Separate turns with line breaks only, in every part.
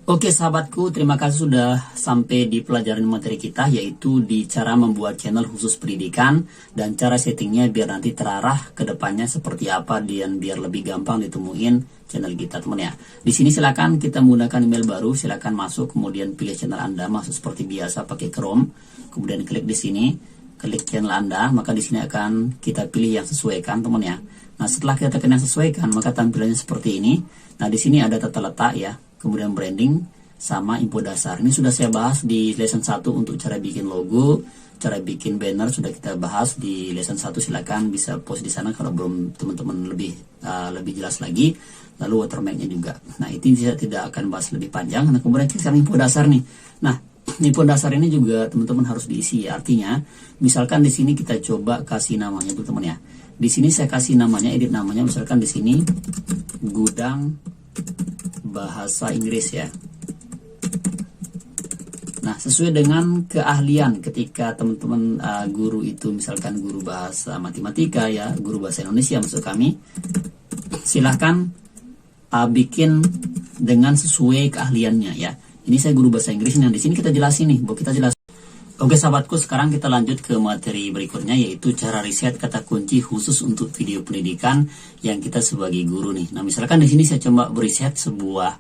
Oke sahabatku, terima kasih sudah sampai di pelajaran materi kita, yaitu di cara membuat channel khusus pendidikan dan cara settingnya biar nanti terarah ke depannya seperti apa dan biar lebih gampang ditemuin channel kita teman ya. Di sini silakan kita menggunakan email baru, silakan masuk, kemudian pilih channel Anda, masuk seperti biasa pakai Chrome, kemudian klik di sini, klik channel Anda, maka di sini akan kita pilih yang sesuaikan teman ya. Nah setelah kita tekan yang sesuaikan, maka tampilannya seperti ini. Nah di sini ada tata letak ya, kemudian branding sama info dasar. Ini sudah saya bahas di lesson 1 untuk cara bikin logo, cara bikin banner sudah kita bahas di lesson 1. Silakan bisa post di sana kalau belum teman-teman lebih jelas lagi. Lalu watermarknya juga. Nah itu saya tidak akan bahas lebih panjang. Nah kemudian kita info dasar nih. Nah info dasar ini juga teman-teman harus diisi. Artinya misalkan di sini kita coba kasih namanya tuh teman ya. Di sini saya kasih namanya, edit namanya, misalkan di sini gudang bahasa Inggris ya. Nah sesuai dengan keahlian ketika teman-teman guru itu, misalkan guru bahasa matematika ya, guru bahasa Indonesia maksud kami, silahkan bikin dengan sesuai keahliannya ya. Ini saya guru bahasa Inggris, nah di sini kita jelasin nih, kita jelas. Oke sahabatku, sekarang kita lanjut ke materi berikutnya, yaitu cara riset kata kunci khusus untuk video pendidikan yang kita sebagai guru nih. Nah misalkan di sini saya coba beriset sebuah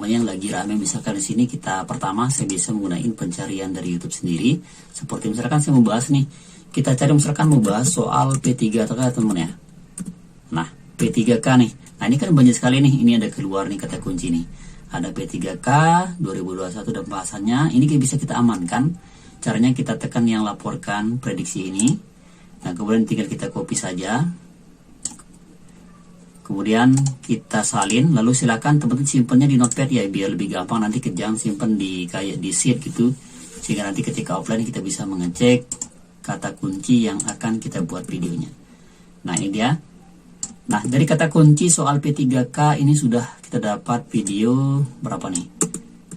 yang lagi rame. Misalkan di sini kita pertama saya bisa menggunakan pencarian dari YouTube sendiri. Seperti misalkan saya mau bahas nih, kita cari misalkan mau bahas soal P3K teman ya. Nah P3K nih, nah ini kan banyak sekali nih, ini ada keluar nih kata kunci nih. Ada P3K 2021 dan bahasannya, ini bisa kita amankan. Caranya kita tekan yang laporkan prediksi ini. Nah kemudian tinggal kita copy saja. Kemudian kita salin, lalu silakan teman-teman simpannya di notepad ya, biar lebih gampang nanti kejam simpan di kayak di sheet gitu, sehingga nanti ketika offline kita bisa mengecek kata kunci yang akan kita buat videonya. Nah ini dia. Nah dari kata kunci soal P3K ini sudah kita dapat video berapa nih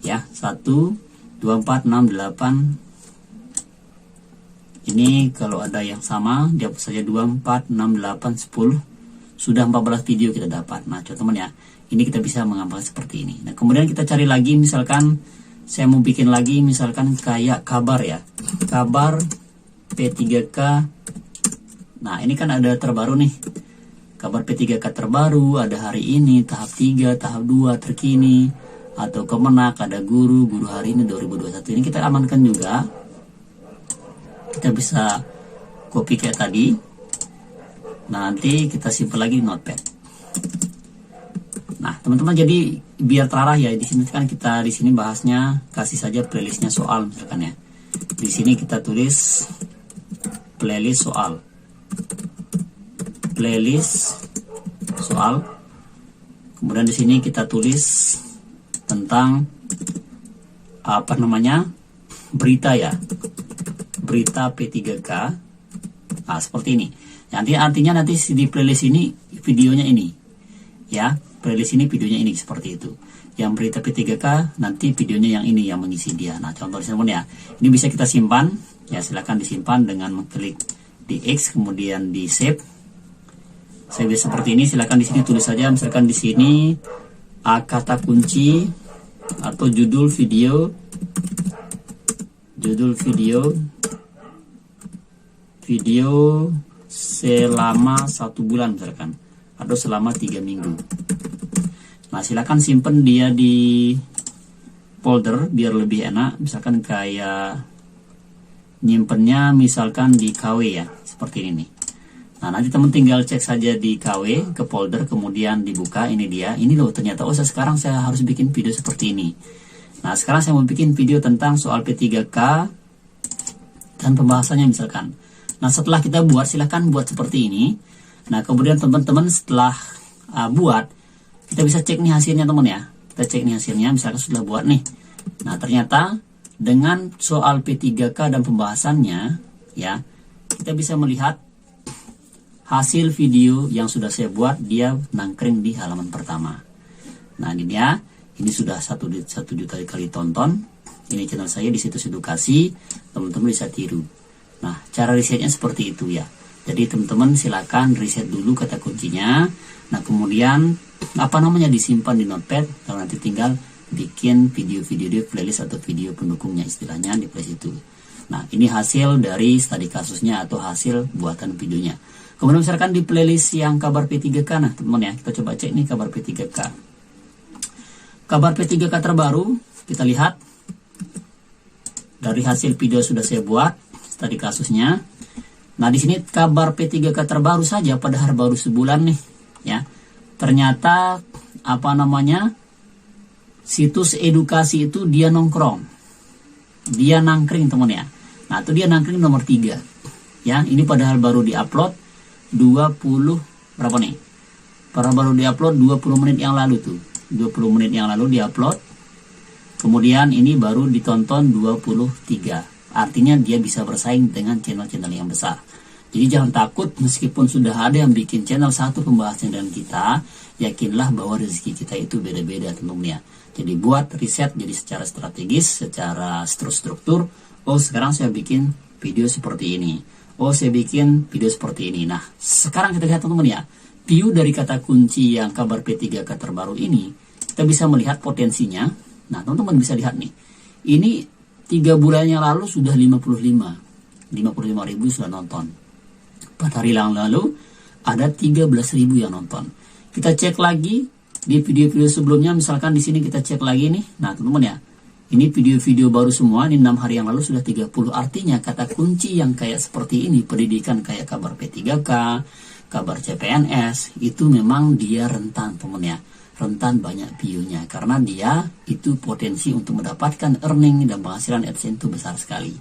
ya, 1 2 4 6 8. Ini kalau ada yang sama dihapus saja, 2 4 6 8 10, sudah 14 video kita dapat. Nah teman ya, ini kita bisa mengambil seperti ini. Nah kemudian kita cari lagi, misalkan saya mau bikin lagi misalkan kayak kabar ya, kabar P3K. Nah ini kan ada terbaru nih, kabar P3K terbaru, ada hari ini, tahap 3, tahap 2, terkini, atau kemenak, ada guru hari ini 2021. Ini kita amankan juga. Kita bisa copy kayak tadi. Nah nanti kita simpan lagi di notepad. Nah teman-teman, jadi biar terarah ya, di sini kan kita di sini bahasnya kasih saja playlistnya soal misalkan ya. Di sini kita tulis playlist soal, playlist soal. Kemudian di sini kita tulis tentang berita ya, berita P3K. Nah seperti ini. Artinya nanti di playlist ini videonya ini ya, playlist ini videonya ini seperti itu. Yang berita P3K nanti videonya yang ini yang mengisi dia. Nah contoh di sini ya, ini bisa kita simpan ya, silahkan disimpan dengan mengklik di X kemudian di save. Saya bisa seperti ini, silahkan di sini tulis saja misalkan di sini kata kunci atau judul video selama 1 bulan misalkan, atau selama 3 minggu. Nah silakan simpen dia di folder biar lebih enak, misalkan kayak nyimpennya misalkan di KW ya, seperti ini. Nah nanti teman tinggal cek saja di KW ke folder, kemudian dibuka, ini dia, ini loh ternyata sekarang saya harus bikin video seperti ini. Nah sekarang saya mau bikin video tentang soal P3K dan pembahasannya misalkan. Nah setelah kita buat, silahkan buat seperti ini. Nah kemudian teman-teman setelah buat, kita bisa cek nih hasilnya teman ya. Kita cek nih hasilnya, misalkan sudah buat nih. Nah ternyata dengan soal P3K dan pembahasannya ya, kita bisa melihat hasil video yang sudah saya buat, dia nangkring di halaman pertama. Nah ini dia, ini sudah 1 juta kali tonton. Ini channel saya di situs edukasi, teman-teman bisa tiru. Nah cara risetnya seperti itu ya. Jadi teman-teman silakan riset dulu kata kuncinya. Nah kemudian disimpan di notepad, lalu nanti tinggal bikin video-video di playlist atau video pendukungnya istilahnya di playlist itu. Nah, ini hasil dari studi kasusnya atau hasil buatan videonya. Kemudian misalkan di playlist yang kabar P3K, nah teman-teman ya, kita coba cek nih kabar P3K. Kabar P3K terbaru, kita lihat dari hasil video sudah saya buat studi kasusnya. Nah, di sini kabar P3K terbaru saja padahal baru sebulan nih, ya. Ternyata apa namanya? Situs edukasi itu dia nongkrong. Dia nangkring, teman ya. Nah, itu dia nangkring nomor 3. Ya, ini padahal baru diupload 20 berapa nih? Baru diupload 20 menit yang lalu tuh. 20 menit yang lalu diupload. Kemudian ini baru ditonton 23. Artinya dia bisa bersaing dengan channel-channel yang besar. Jadi jangan takut meskipun sudah ada yang bikin channel satu pembahasan dengan kita, yakinlah bahwa rezeki kita itu beda-beda teman-teman ya. Jadi buat riset jadi secara strategis, secara struktur. Oh, sekarang saya bikin video seperti ini. Oh, saya bikin video seperti ini. Nah, sekarang kita lihat teman-teman ya. View dari kata kunci yang kabar P3K terbaru ini, kita bisa melihat potensinya. Nah, teman-teman bisa lihat nih. Ini 3 bulan yang lalu sudah 55 ribu sudah nonton. 4 hari yang lalu ada 13.000 yang nonton. Kita cek lagi di video-video sebelumnya, misalkan di sini kita cek lagi nih. Nah, teman-teman ya. Ini video-video baru semua, ini 6 hari yang lalu sudah 30. Artinya kata kunci yang kayak seperti ini, pendidikan kayak kabar P3K, kabar CPNS, itu memang dia rentan teman ya. Rentan banyak view-nya. Karena dia itu potensi untuk mendapatkan earning dan penghasilan AdSense itu besar sekali.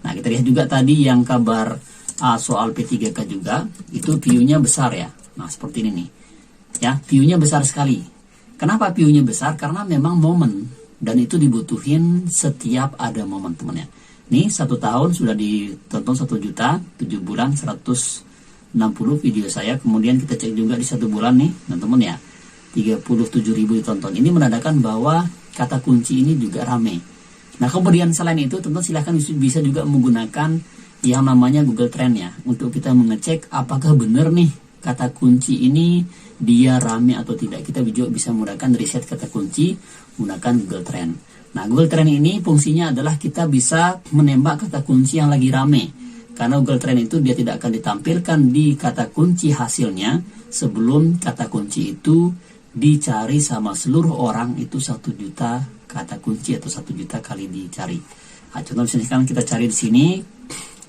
Nah, kita lihat juga tadi yang kabar soal P3K juga, itu view-nya besar ya. Nah, seperti ini nih. Ya, view-nya besar sekali. Kenapa view-nya besar? Karena memang momen. Dan itu dibutuhin setiap ada momen teman ya. Nih 1 tahun sudah ditonton 1 juta, 7 bulan 160 video saya. Kemudian kita cek juga di 1 bulan nih teman-teman ya, 37.000 ditonton. Ini menandakan bahwa kata kunci ini juga rame. Nah, kemudian selain itu teman-teman silahkan bisa juga menggunakan yang namanya Google Trend ya, untuk kita mengecek apakah benar nih kata kunci ini dia rame atau tidak. Kita juga bisa menggunakan riset kata kunci menggunakan Google Trend. Nah, Google Trend ini fungsinya adalah kita bisa menembak kata kunci yang lagi rame. Karena Google Trend itu dia tidak akan ditampilkan di kata kunci hasilnya sebelum kata kunci itu dicari sama seluruh orang itu 1 juta kata kunci atau 1 juta kali dicari. Nah, contoh misalkan kita cari di sini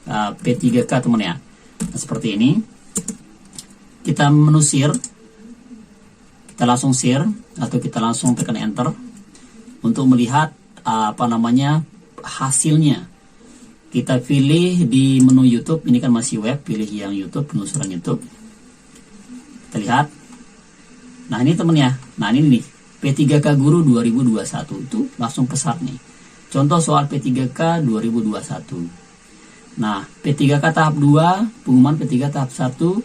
P3K teman ya. Nah, seperti ini. Kita menu share. Kita langsung share atau kita langsung tekan enter untuk melihat apa namanya hasilnya. Kita pilih di menu YouTube, ini kan masih web, pilih yang YouTube, penelusuran YouTube. Kita lihat. Nah, ini temen ya. Nah, ini nih, P3K Guru 2021 itu langsung pesat nih. Contoh soal P3K 2021. Nah, P3K tahap 2, pengumuman P3K tahap 1,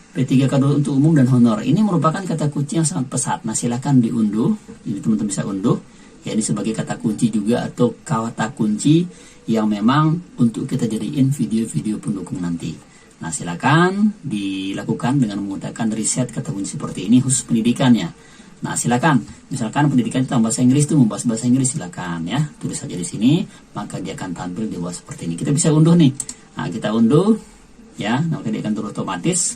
P3K untuk umum dan honor. Ini merupakan kata kunci yang sangat pesat. Nah, silakan diunduh. Ini teman-teman bisa unduh. Ya, ini sebagai kata kunci juga atau kata kunci yang memang untuk kita jadiin video-video pendukung nanti. Nah, silakan dilakukan dengan menggunakan riset kata kunci seperti ini khusus pendidikannya. Nah, silakan. Misalkan pendidikan tentang bahasa Inggris itu membahas bahasa Inggris, silakan ya. Tulis saja di sini, maka dia akan tampil di bawah seperti ini. Kita bisa unduh nih. Nah, kita unduh ya, nanti dia akan turun otomatis.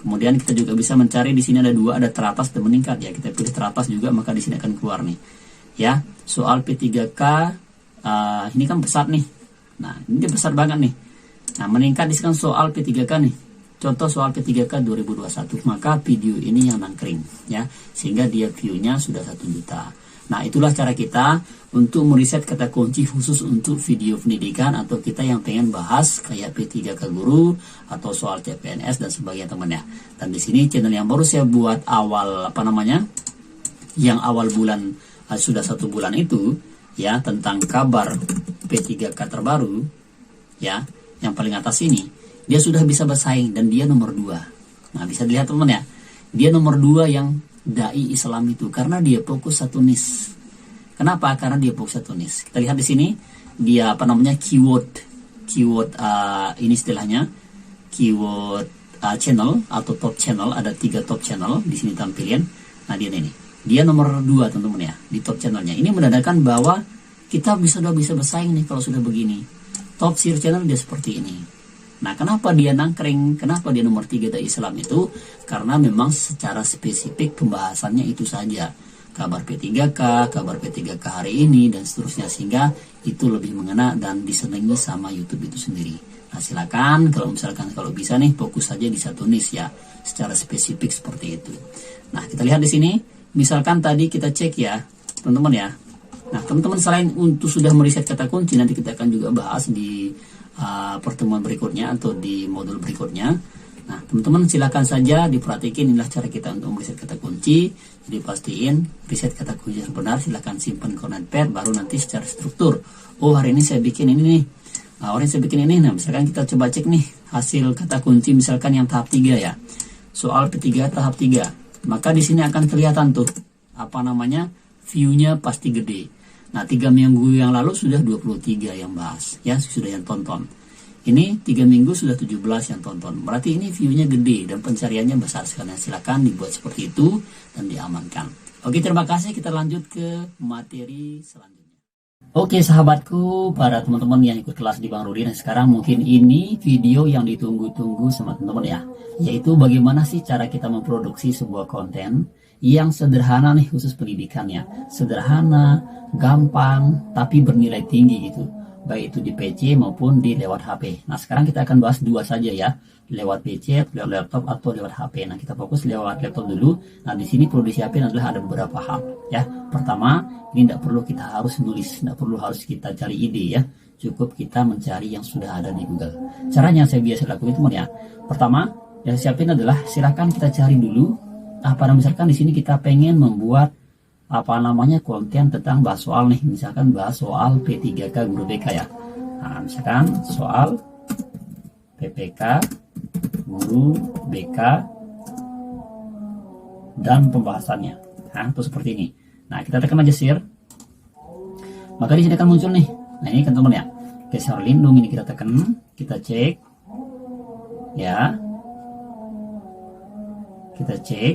Kemudian kita juga bisa mencari di sini ada 2, ada teratas dan meningkat ya. Kita pilih teratas juga, maka di sini akan keluar nih. Ya, soal P3K ini kan besar nih. Nah, ini besar banget nih. Nah, meningkat di sini soal P3K nih. Contoh soal P3K 2021, maka video ini yang nangkring ya, sehingga dia view-nya sudah 1 juta. Nah, itulah cara kita untuk meriset kata kunci khusus untuk video pendidikan atau kita yang pengen bahas kayak P3K Guru atau soal CPNS dan sebagainya teman ya. Dan di sini channel yang baru saya buat awal apa namanya? Yang awal bulan sudah 1 bulan itu ya, tentang kabar P3K terbaru ya, yang paling atas ini. Dia sudah bisa bersaing dan dia nomor 2. Nah, bisa dilihat teman ya. Dia nomor 2 yang dai Islam itu karena dia fokus satu niche. Kenapa? Karena dia fokus satu niche. Kita lihat di sini dia apa namanya keyword ini istilahnya keyword channel atau top channel, ada 3 top channel di sini tampilin. Nah, dia ini Dia nomor 2 teman-teman ya, di top channelnya. Ini menandakan bahwa kita sudah bisa bersaing nih kalau sudah begini. Top search channel dia seperti ini. Nah, kenapa dia nangkring, kenapa dia nomor 3 dari Islam itu? Karena memang secara spesifik pembahasannya itu saja. Kabar P3K, kabar P3K hari ini, dan seterusnya. Sehingga itu lebih mengena dan disenangi sama YouTube itu sendiri. Nah, silakan kalau misalkan kalau bisa nih, fokus saja di satu niche ya. Secara spesifik seperti itu. Nah, kita lihat di sini. Misalkan tadi kita cek ya, teman-teman ya. Nah, teman-teman selain untuk sudah meriset kata kunci, nanti kita akan juga bahas di pertemuan berikutnya atau di modul berikutnya. Nah, teman-teman silakan saja diperhatikan, inilah cara kita untuk meriset kata kunci. Jadi pastiin riset kata kunci yang benar, silakan simpan ke notepad, baru nanti secara struktur. Oh, hari ini saya bikin ini nih. Nah, hari ini saya bikin ini. Nah, misalkan kita coba cek nih hasil kata kunci misalkan yang tahap 3 ya. Soal P3 tahap 3. Maka di sini akan kelihatan tuh apa namanya, view-nya pasti gede. Nah, 3 minggu yang lalu sudah 23 yang bahas ya, sudah yang tonton. Ini 3 minggu sudah 17 yang tonton. Berarti ini view-nya gede dan pencariannya besar sekali. Silakan dibuat seperti itu dan diamankan. Oke, terima kasih. Kita lanjut ke materi selanjutnya. Oke sahabatku, para teman-teman yang ikut kelas di Bang Rudi, dan sekarang mungkin ini video yang ditunggu-tunggu sama teman-teman ya, yaitu bagaimana sih cara kita memproduksi sebuah konten yang sederhana nih, khusus pendidikannya. Sederhana, gampang, tapi bernilai tinggi gitu, baik itu di PC maupun di lewat HP. Nah, sekarang kita akan bahas 2 saja ya, lewat PC, lewat laptop atau lewat HP. Nah, kita fokus lewat laptop dulu. Nah, di sini perlu disiapin adalah ada beberapa hal ya. Pertama, ini tidak perlu kita harus nulis, tidak perlu harus kita cari ide ya. Cukup kita mencari yang sudah ada di Google. Caranya saya biasa lakukan teman ya. Pertama, yang siapin adalah silakan kita cari dulu apa, misalkan di sini kita pengen membuat apa namanya konten tentang bahas soal nih, misalkan bahas soal P3K guru BK ya. Nah, misalkan soal PPK guru BK dan pembahasannya. Nah, itu seperti ini. Nah, kita tekan aja share. Maka di sini akan muncul nih. Nah, ini kan teman ya. Geser lindung ini kita tekan, kita cek. Ya. Kita cek.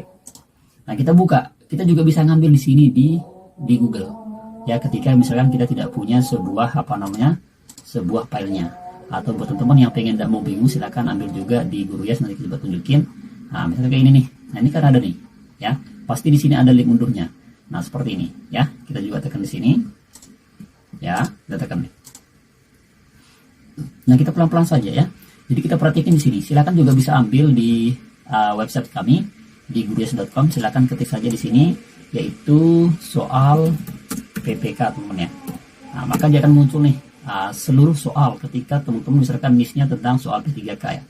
Nah, kita buka. Kita juga bisa ngambil di sini di Google. Ya, ketika misalkan kita tidak punya sebuah apa namanya? Sebuah filenya. Atau buat teman-teman yang pengen tidak mau bingung, silakan ambil juga di Guru Yes, nanti kita tunjukin. Nah, misalnya kayak ini nih. Nah, ini kan ada nih, ya. Pasti di sini ada link undurnya. Nah, seperti ini, ya. Kita juga tekan di sini. Ya, kita tekan nih. Nah, kita pelan-pelan saja ya. Jadi kita perhatikan di sini. Silakan juga bisa ambil di website kami di guruyes.com. Silakan ketik saja di sini, yaitu soal PPK teman-teman ya. Nah, maka dia akan muncul nih seluruh soal ketika teman-teman misalkan niche-nya tentang soal P3K ya.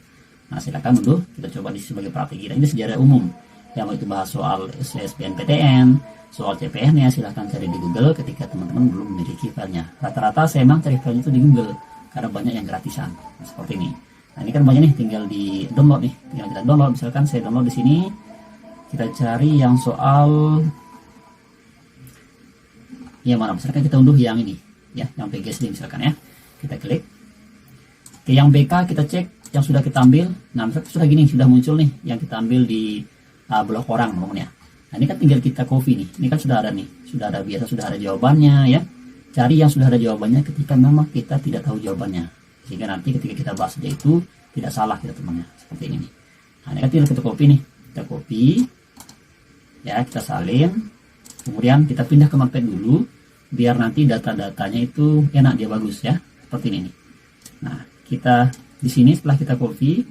Nah, silakan dulu kita coba di sebagai praktik kita. Ini sejarah umum. Yang mau itu bahas soal SBMPTN, soal CPN ya, silahkan cari di Google ketika teman-teman belum memiliki filenya. Rata-rata saya memang cari filenya itu di Google karena banyak yang gratisan. Nah, seperti ini. Nah, ini kan banyak nih, tinggal di download nih. Tinggal kita download, misalkan saya download di sini. Kita cari yang soal yang mana? Misalkan kita unduh yang ini ya, yang PGSD misalkan ya. Kita klik. Oke, yang BK kita cek yang sudah kita ambil. Nah, misalkan sudah gini, sudah muncul nih yang kita ambil di blog orang teman-teman ya. Nah, ini kan tinggal kita copy nih. Ini kan sudah ada nih, sudah ada biasa, sudah ada jawabannya ya. Cari yang sudah ada jawabannya ketika memang kita tidak tahu jawabannya. Sehingga nanti ketika kita bahas dia itu tidak salah kita temannya. Seperti ini nih. Nah, ini kan tinggal kita copy nih. Kita copy. Ya, kita salin. Kemudian kita pindah ke notepad dulu. Biar nanti data-datanya itu enak, dia bagus ya. Seperti ini nih. Nah, kita di sini setelah kita copy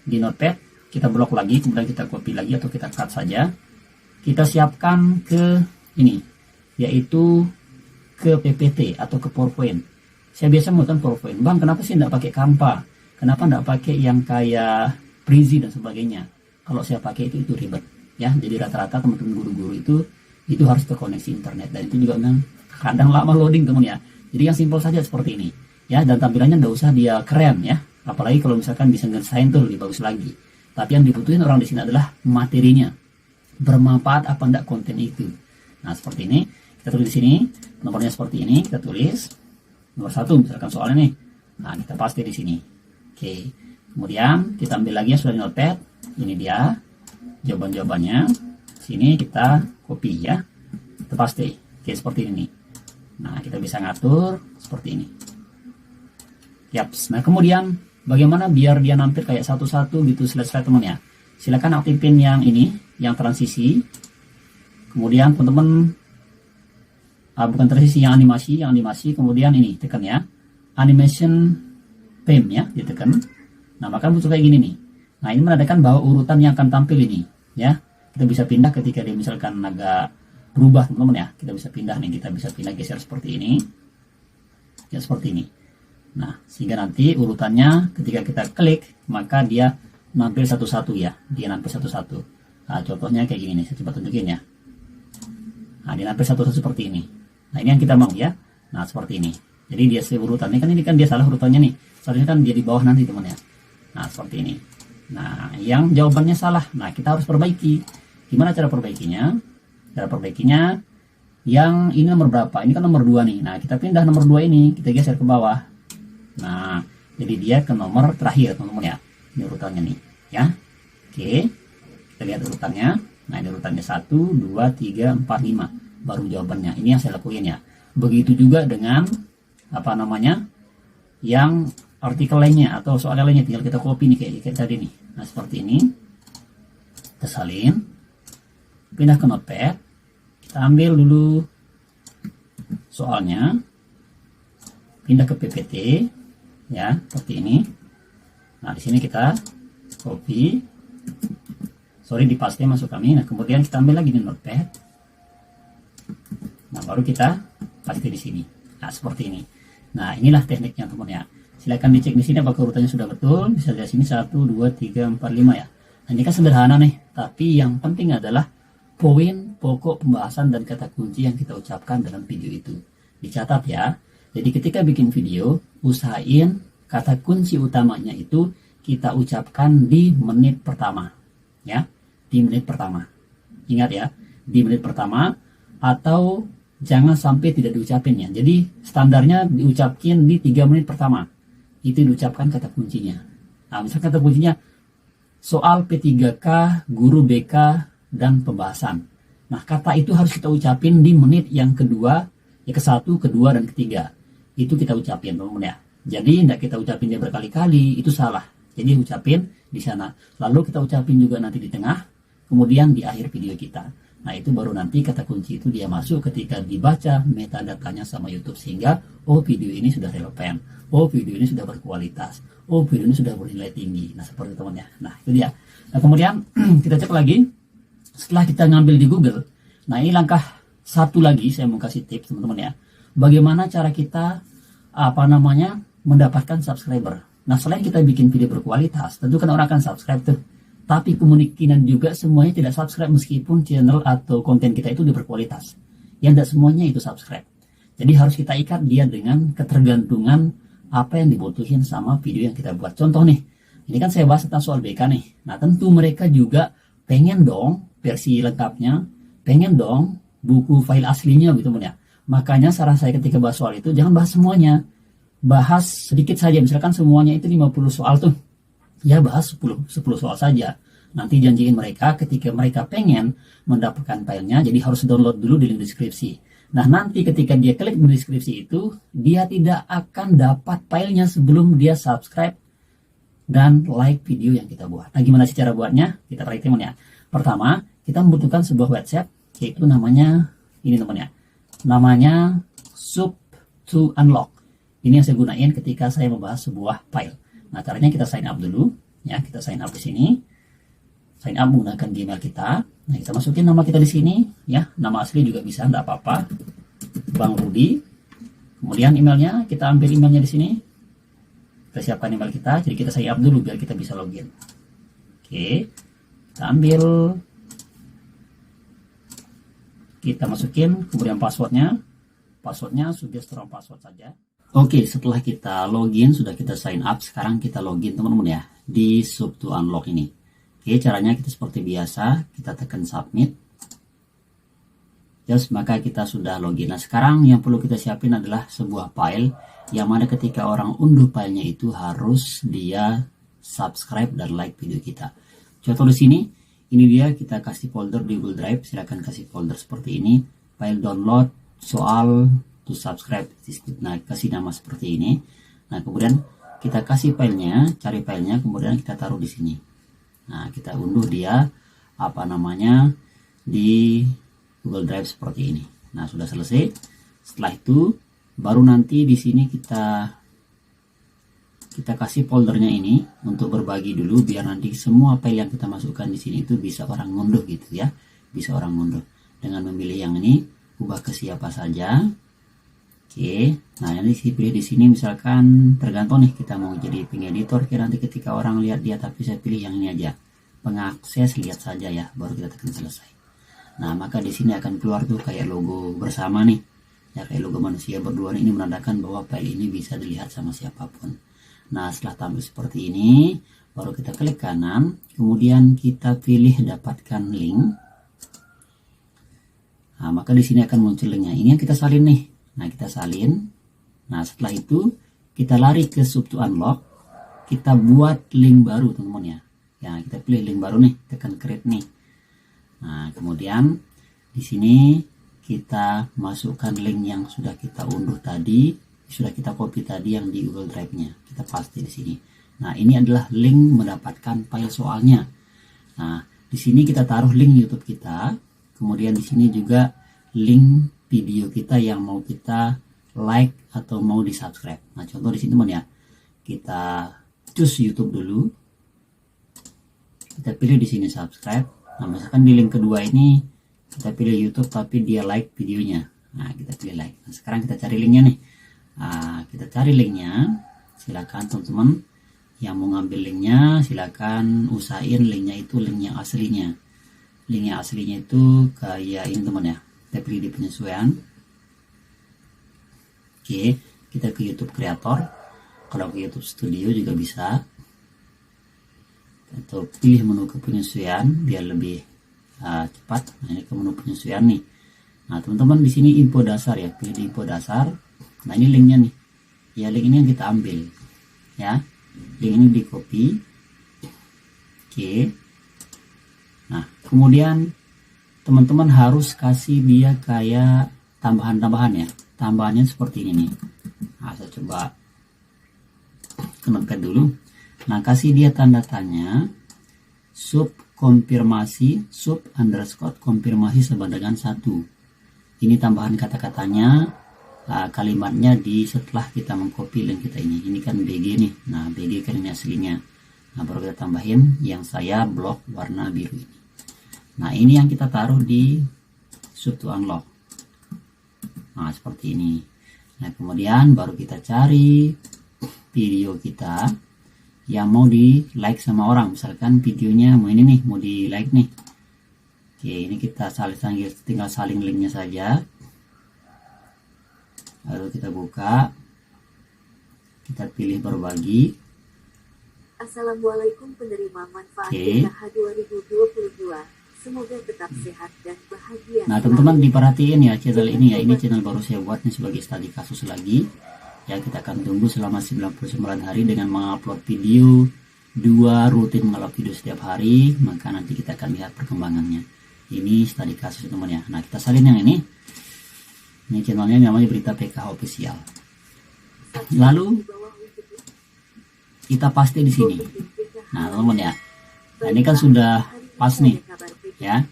di notepad, kita blok lagi, kemudian kita copy lagi atau kita cut saja. Kita siapkan ke ini, yaitu ke PPT atau ke PowerPoint. Saya biasa menggunakan PowerPoint. Bang, kenapa sih tidak pakai Canva? Kenapa tidak pakai yang kayak Prezi dan sebagainya? Kalau saya pakai itu ribet. Ya, jadi rata-rata teman-teman guru-guru itu harus terkoneksi internet, dan itu juga memang kadang lama loading teman ya. Jadi yang simpel saja seperti ini. Ya, dan tampilannya tidak usah dia keren ya. Apalagi kalau misalkan bisa ngerjain tuh lebih bagus lagi. Tapi yang dibutuhin orang di sini adalah materinya. Bermanfaat apa enggak konten itu. Nah, seperti ini. Kita tulis di sini. Nomornya seperti ini. Kita tulis. Nomor 1 misalkan soalnya nih. Nah, kita paste di sini. Oke. Kemudian kita ambil lagi yang sudah di notepad. Ini dia. Jawaban-jawabannya. Sini kita copy ya, kita paste. Oke, seperti ini. Nah, kita bisa ngatur seperti ini. Yaps. Nah, kemudian bagaimana biar dia nampil kayak satu-satu gitu slide-slide teman ya. Silakan aktifin yang ini, yang transisi. Kemudian teman-teman bukan transisi, yang animasi, kemudian ini tekan ya. Animation theme ya, ditekan. Nah, maka muncul kayak gini nih. Nah, ini menandakan bahwa urutan yang akan tampil ini ya. Kita bisa pindah ketika dia misalkan agak berubah teman-teman ya. Kita bisa pindah nih, kita bisa pindah geser seperti ini. Ya, seperti ini. Nah, sehingga nanti urutannya ketika kita klik, maka dia nampil satu-satu ya. Dia nampil satu-satu. Nah, contohnya kayak gini nih, saya coba tunjukin ya. Nah, dia nampil satu-satu seperti ini. Nah, ini yang kita mau ya. Nah, seperti ini. Jadi dia urutannya kan, ini kan dia salah urutannya nih. Seharusnya kan dia di bawah nanti teman ya. Nah, seperti ini. Nah, yang jawabannya salah. Nah, kita harus perbaiki. Gimana cara perbaikinya? Cara perbaikinya, yang ini nomor berapa? Ini kan nomor 2 nih. Nah, kita pindah nomor 2 ini, kita geser ke bawah. Nah, jadi dia ke nomor terakhir teman-teman ya. Ini urutannya nih ya. Oke, kita lihat urutannya. Nah, ini urutannya 1, 2, 3, 4, 5. Baru jawabannya. Ini yang saya lakuin ya. Begitu juga dengan apa namanya, yang artikel lainnya atau soal lainnya, tinggal kita copy nih kayak tadi nih. Nah, seperti ini. Kita salin. Pindah ke notepad. Kita ambil dulu soalnya. Pindah ke PPT. Ya, seperti ini. Nah, di sini kita copy, di paste masuk kami. Nah, kemudian kita ambil lagi di notepad. Nah, baru kita paste di sini. Nah, seperti ini. Nah, inilah tekniknya teman ya. Silakan dicek di sini apakah urutannya sudah betul. Bisa lihat sini 1, 2, 3, 4, 5 ya. Nah, ini kan sederhana nih, tapi yang penting adalah poin pokok pembahasan dan kata kunci yang kita ucapkan dalam video itu. Dicatat ya. Jadi ketika bikin video, usahain kata kunci utamanya itu kita ucapkan di menit pertama. Ya, di menit pertama. Ingat ya, di menit pertama, atau jangan sampai tidak diucapin ya. Jadi standarnya diucapin di 3 menit pertama. Itu diucapkan kata kuncinya. Nah, misalnya kata kuncinya soal P3K, guru BK, dan pembahasan. Nah, kata itu harus kita ucapin di menit yang kedua, ya ke-1, kedua, dan ketiga. Itu kita ucapin teman-teman ya. Jadi tidak kita ucapin dia berkali-kali, itu salah. Jadi ucapin di sana. Lalu kita ucapin juga nanti di tengah, kemudian di akhir video kita. Nah, itu baru nanti kata kunci itu dia masuk ketika dibaca metadatanya sama YouTube, sehingga oh, video ini sudah relevan, oh, video ini sudah berkualitas, oh, video ini sudah bernilai tinggi. Nah, seperti itu teman ya. Nah, itu dia. Nah, kemudian kita cek lagi setelah kita ngambil di Google. Nah, ini langkah satu lagi saya mau kasih tips teman-teman ya. Bagaimana cara kita mendapatkan subscriber. Nah, selain kita bikin video berkualitas, tentu kan orang akan subscribe tuh. Tapi kemungkinan juga semuanya tidak subscribe meskipun channel atau konten kita itu berkualitas. Yang tidak semuanya itu subscribe. Jadi harus kita ikat dia dengan ketergantungan apa yang dibutuhin sama video yang kita buat. Contoh nih, ini kan saya bahas tentang soal BK nih. Nah, tentu mereka juga pengen dong versi lengkapnya, pengen dong buku file aslinya gitu ya. Makanya saran saya ketika bahas soal itu jangan bahas semuanya. Bahas sedikit saja, misalkan semuanya itu 50 soal tuh. Ya bahas 10 soal saja. Nanti janjiin mereka ketika mereka pengen mendapatkan filenya, jadi harus download dulu di link deskripsi. Nah, nanti ketika dia klik di deskripsi itu, dia tidak akan dapat filenya sebelum dia subscribe dan like video yang kita buat. Nah, gimana sih cara buatnya? Kita praktekin ya. Pertama, kita membutuhkan sebuah website, yaitu namanya, ini teman ya. Namanya Sub2Unlock. Ini yang saya gunain ketika saya membahas sebuah file. Nah, caranya kita sign up dulu. Ya, kita sign up di sini. Sign up menggunakan Gmail kita. Nah, kita masukin nama kita di sini. Ya, nama asli juga bisa, enggak apa-apa. Bang Rudi. Kemudian emailnya, kita ambil emailnya di sini. Kita siapkan email kita. Jadi kita sign up dulu biar kita bisa login. Oke. Kita ambil. Kita masukin, kemudian passwordnya. Passwordnya Suggestion password saja. Oke, setelah kita login, sudah kita sign up, sekarang kita login teman-teman ya, di Sub2Unlock ini. Oke, caranya kita seperti biasa, kita tekan submit. Just, maka kita sudah login. Nah, sekarang yang perlu kita siapin adalah sebuah file, yang mana ketika orang unduh filenya itu harus dia subscribe dan like video kita. Contoh di sini, Ini dia, kita kasih folder di Google Drive. Silahkan kasih folder seperti ini, file download, soal, to subscribe. Nah, kasih nama seperti ini. Nah, kemudian kita kasih filenya, cari filenya, kemudian kita taruh di sini. Nah, kita unduh dia di Google Drive seperti ini. Nah, sudah selesai. Setelah itu baru nanti di sini kita kasih foldernya ini untuk berbagi dulu, biar nanti semua file yang kita masukkan di sini itu bisa orang ngunduh gitu ya. Bisa orang ngunduh dengan memilih yang ini, ubah ke siapa saja. Oke. Nah, nanti pilih di sini, misalkan tergantung nih kita mau jadi pengeditor kira nanti ketika orang lihat dia, tapi saya pilih yang ini aja. Pengakses lihat saja ya, baru kita tekan selesai. Nah, maka di sini akan keluar tuh kayak logo bersama nih. Ya, kayak logo manusia berdua ini menandakan bahwa file ini bisa dilihat sama siapapun. Nah, setelah tampil seperti ini, baru kita klik kanan, kemudian kita pilih dapatkan link. Nah, maka di sini akan muncul linknya. Ini yang kita salin nih. Nah, kita salin. Nah, setelah itu kita lari ke sub to unlock. Kita buat link baru, teman-teman ya. Ya, kita pilih link baru nih, tekan create nih. Nah, kemudian di sini kita masukkan link yang sudah kita unduh tadi. Sudah kita copy tadi yang di Google Drive-nya, kita paste di sini. Nah, ini adalah link mendapatkan file soalnya. Nah, di sini kita taruh link YouTube kita, kemudian di sini juga link video kita yang mau kita like atau mau di subscribe. Nah, contoh di sini teman ya, kita choose YouTube dulu, kita pilih di sini subscribe. Nah, misalkan di link kedua ini kita pilih YouTube tapi dia like videonya. Nah, kita pilih like. Nah, sekarang kita cari linknya nih. Nah, kita cari linknya. Silakan teman-teman yang mau ngambil linknya, silakan usahain linknya itu link yang aslinya. Link yang aslinya itu kayak ini teman ya. Kita pilih di penyesuaian. Oke, kita ke YouTube Creator. Kalau ke YouTube Studio juga bisa. Atau pilih menu ke penyesuaian biar lebih cepat. Nah, ini ke menu penyesuaian nih. Nah, teman-teman di sini info dasar ya, pilih di info dasar. Nah, ini linknya nih. Ya, link ini yang kita ambil. Ya, link ini di copy. Oke. Nah, kemudian teman-teman harus kasih dia kayak tambahan-tambahan ya. Tambahannya seperti ini nih. Nah, saya coba konversi dulu. Nah, kasih dia tanda tanya, sub konfirmasi, sub underscore konfirmasi sama dengan 1. Ini tambahan kata-katanya, kalimatnya di setelah kita mengcopy link kita ini. Ini kan BG nih. Nah, BG kan ini aslinya. Nah, baru kita tambahin yang saya blok warna biru ini. Nah, ini yang kita taruh di sub to unlock. Nah, seperti ini. Nah, kemudian baru kita cari video kita yang mau di like sama orang. Misalkan videonya mau ini nih, mau di like nih. Oke, ini kita tinggal saling linknya saja. Lalu kita buka, kita pilih berbagi.
Assalamualaikum penerima manfaat PKH 2022. Semoga tetap sehat dan bahagia.
Nah, teman-teman diperhatiin ya channel ini ya. Ini channel baru saya buat nih sebagai studi kasus lagi. Ya, kita akan tunggu selama 99 hari dengan mengupload video 2, rutin mengupload video setiap hari. Maka nanti kita akan lihat perkembangannya. Ini studi kasus teman ya. Nah, kita salin yang ini. Ini channelnya namanya Berita PKH Official. Lalu kita paste di sini. Nah, teman-teman ya. Nah, ini kan sudah pas nih. Ya.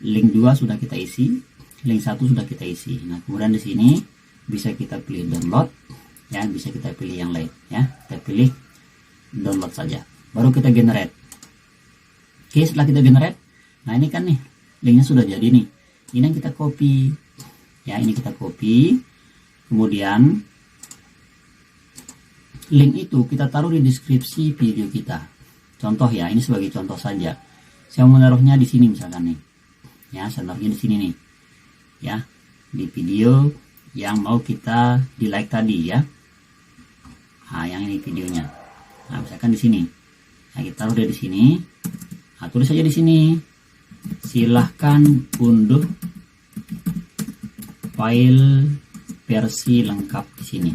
Link 2 sudah kita isi, link 1 sudah kita isi. Nah, kemudian di sini bisa kita pilih download, ya, bisa kita pilih yang lain, ya. Kita pilih download saja. Baru kita generate. Oke, setelah kita generate, nah ini kan nih linknya sudah jadi nih. Ini yang kita copy, ya, ini kita copy. Kemudian link itu kita taruh di deskripsi video kita. Contoh ya, ini sebagai contoh saja. Saya mau menaruhnya di sini misalkan nih. Ya, saya taruhnya di sini nih. Ya, di video yang mau kita di like tadi ya. Nah, yang ini videonya. Nah, misalkan di sini. Nah, kita taruh di sini. Nah, tulis saja di sini. Silahkan unduh file versi lengkap di sini.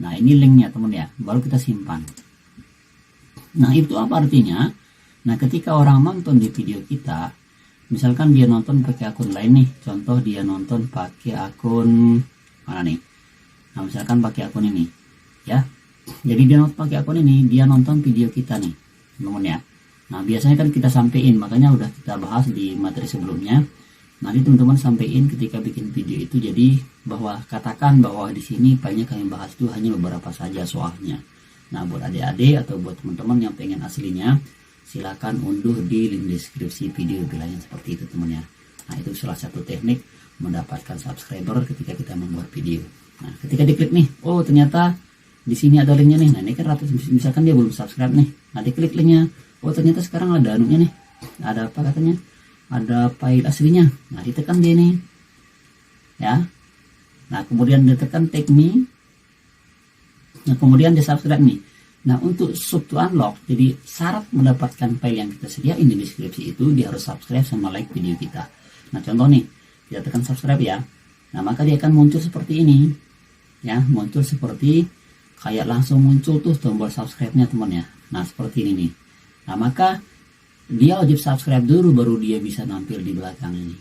Nah, ini linknya teman ya, baru kita simpan. Nah, itu apa artinya? Nah, ketika orang nonton di video kita, misalkan dia nonton pakai akun lain nih, contoh dia nonton pakai akun mana nih? Nah, misalkan pakai akun ini, ya. Jadi dia nonton pakai akun ini, dia nonton video kita nih, teman-teman ya. Nah, biasanya kan kita sampein, makanya udah kita bahas di materi sebelumnya. Nanti teman-teman sampein ketika bikin video itu, jadi bahwa katakan bahwa di sini banyak kami bahas itu hanya beberapa saja soalnya. Nah, buat adik-adik atau buat teman-teman yang pengen aslinya, silakan unduh di link deskripsi video bilangnya seperti itu teman ya. Nah, itu salah satu teknik mendapatkan subscriber ketika kita membuat video. Nah, ketika diklik nih, oh ternyata di sini ada linknya nih. Nah, ini kan ratus, misalkan dia belum subscribe nih. Nah, diklik linknya, oh ternyata sekarang ada anunya nih. Ada apa katanya? Ada file aslinya. Nah, ditekan dia nih, ya. Nah, kemudian ditekan tag me. Nah, kemudian dia subscribe nih. Nah, untuk sub to unlock, jadi syarat mendapatkan file yang kita sediain di deskripsi itu, dia harus subscribe sama like video kita. Nah, contoh nih, kita tekan subscribe ya. Nah, maka dia akan muncul seperti ini. Ya, muncul seperti kayak langsung muncul tuh tombol subscribe-nya teman ya. Nah, seperti ini nih. Nah, maka dia wajib subscribe dulu baru dia bisa nampil di belakang ini.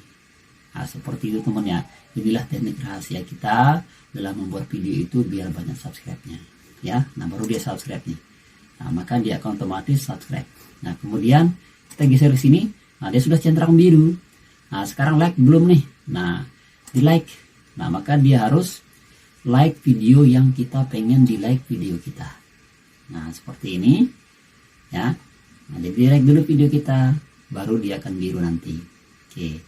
Nah, seperti itu teman ya. Inilah teknik rahasia kita dalam membuat video itu biar banyak subscribe-nya. Ya, nah baru dia subscribe nih. Nah, maka dia akan otomatis subscribe. Nah, kemudian kita geser ke sini. Nah, dia sudah centang biru. Nah, sekarang like belum nih. Nah, di like. Nah, maka dia harus like video yang kita pengen di like video kita. Nah, seperti ini. Ya. Nah, jadi like dulu video kita, baru dia akan biru nanti. Oke.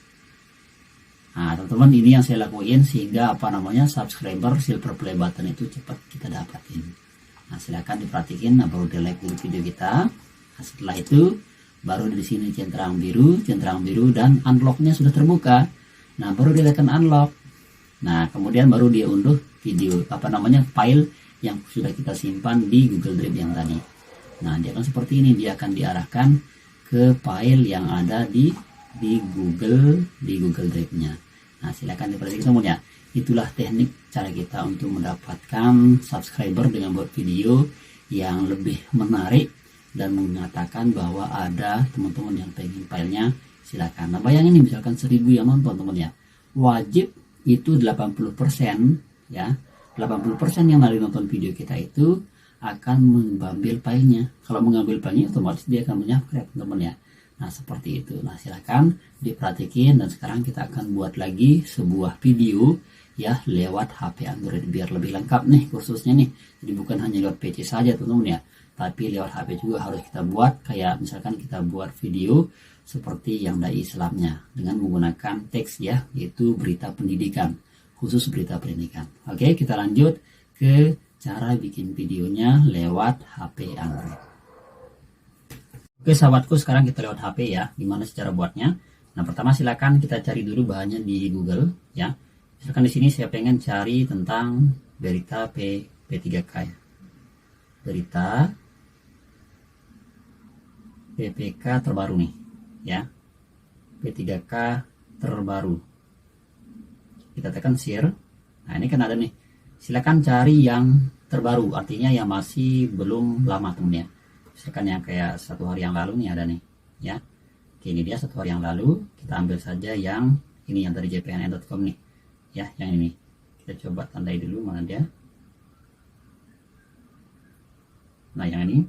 Nah, teman-teman, ini yang saya lakuin sehingga subscriber silver play button itu cepat kita dapatin. Nah, silakan diperhatikan. Nah, baru di like dulu video kita. Nah, setelah itu baru di sini centang biru dan unlocknya sudah terbuka. Nah, baru ditekan unlock. Nah, kemudian baru dia unduh video file yang sudah kita simpan di Google Drive yang tadi. Nah, dia akan seperti ini, dia akan diarahkan ke file yang ada di Google Drive-nya. Nah, silakan diperhatikan teman ya. Itulah teknik cara kita untuk mendapatkan subscriber dengan buat video yang lebih menarik dan mengatakan bahwa ada teman-teman yang pengen filenya, silakan. Nah, bayangin nih misalkan 1000 yang nonton teman ya. Wajib itu 80% ya. 80% yang lagi nonton video kita itu akan mengambil filenya. Kalau mengambil filenya otomatis dia akan menyubscribe teman ya. Nah, seperti itu. Nah, silakan diperhatikan dan sekarang kita akan buat lagi sebuah video ya lewat HP Android biar lebih lengkap nih kursusnya nih. Jadi bukan hanya lewat PC saja teman-teman ya, tapi lewat HP juga harus kita buat. Kayak misalkan kita buat video seperti yang dai Islamnya dengan menggunakan teks ya, yaitu berita pendidikan, khusus berita pendidikan. Oke, kita lanjut ke cara bikin videonya lewat HP Android. Oke sahabatku, sekarang kita lewat HP ya. Gimana cara buatnya? Nah, pertama silakan kita cari dulu bahannya di Google ya. Misalkan di sini saya pengen cari tentang berita P3K ya. Berita PPK terbaru nih ya. P3K terbaru. Kita tekan share. Nah, ini kan ada nih. Silakan cari yang terbaru, artinya yang masih belum lama temen ya. Misalkan yang kayak 1 hari yang lalu nih ada nih ya. Oke, ini dia 1 hari yang lalu. Kita ambil saja yang ini yang dari jpnn.com nih ya, yang ini kita coba tandai dulu mana dia. Nah, yang ini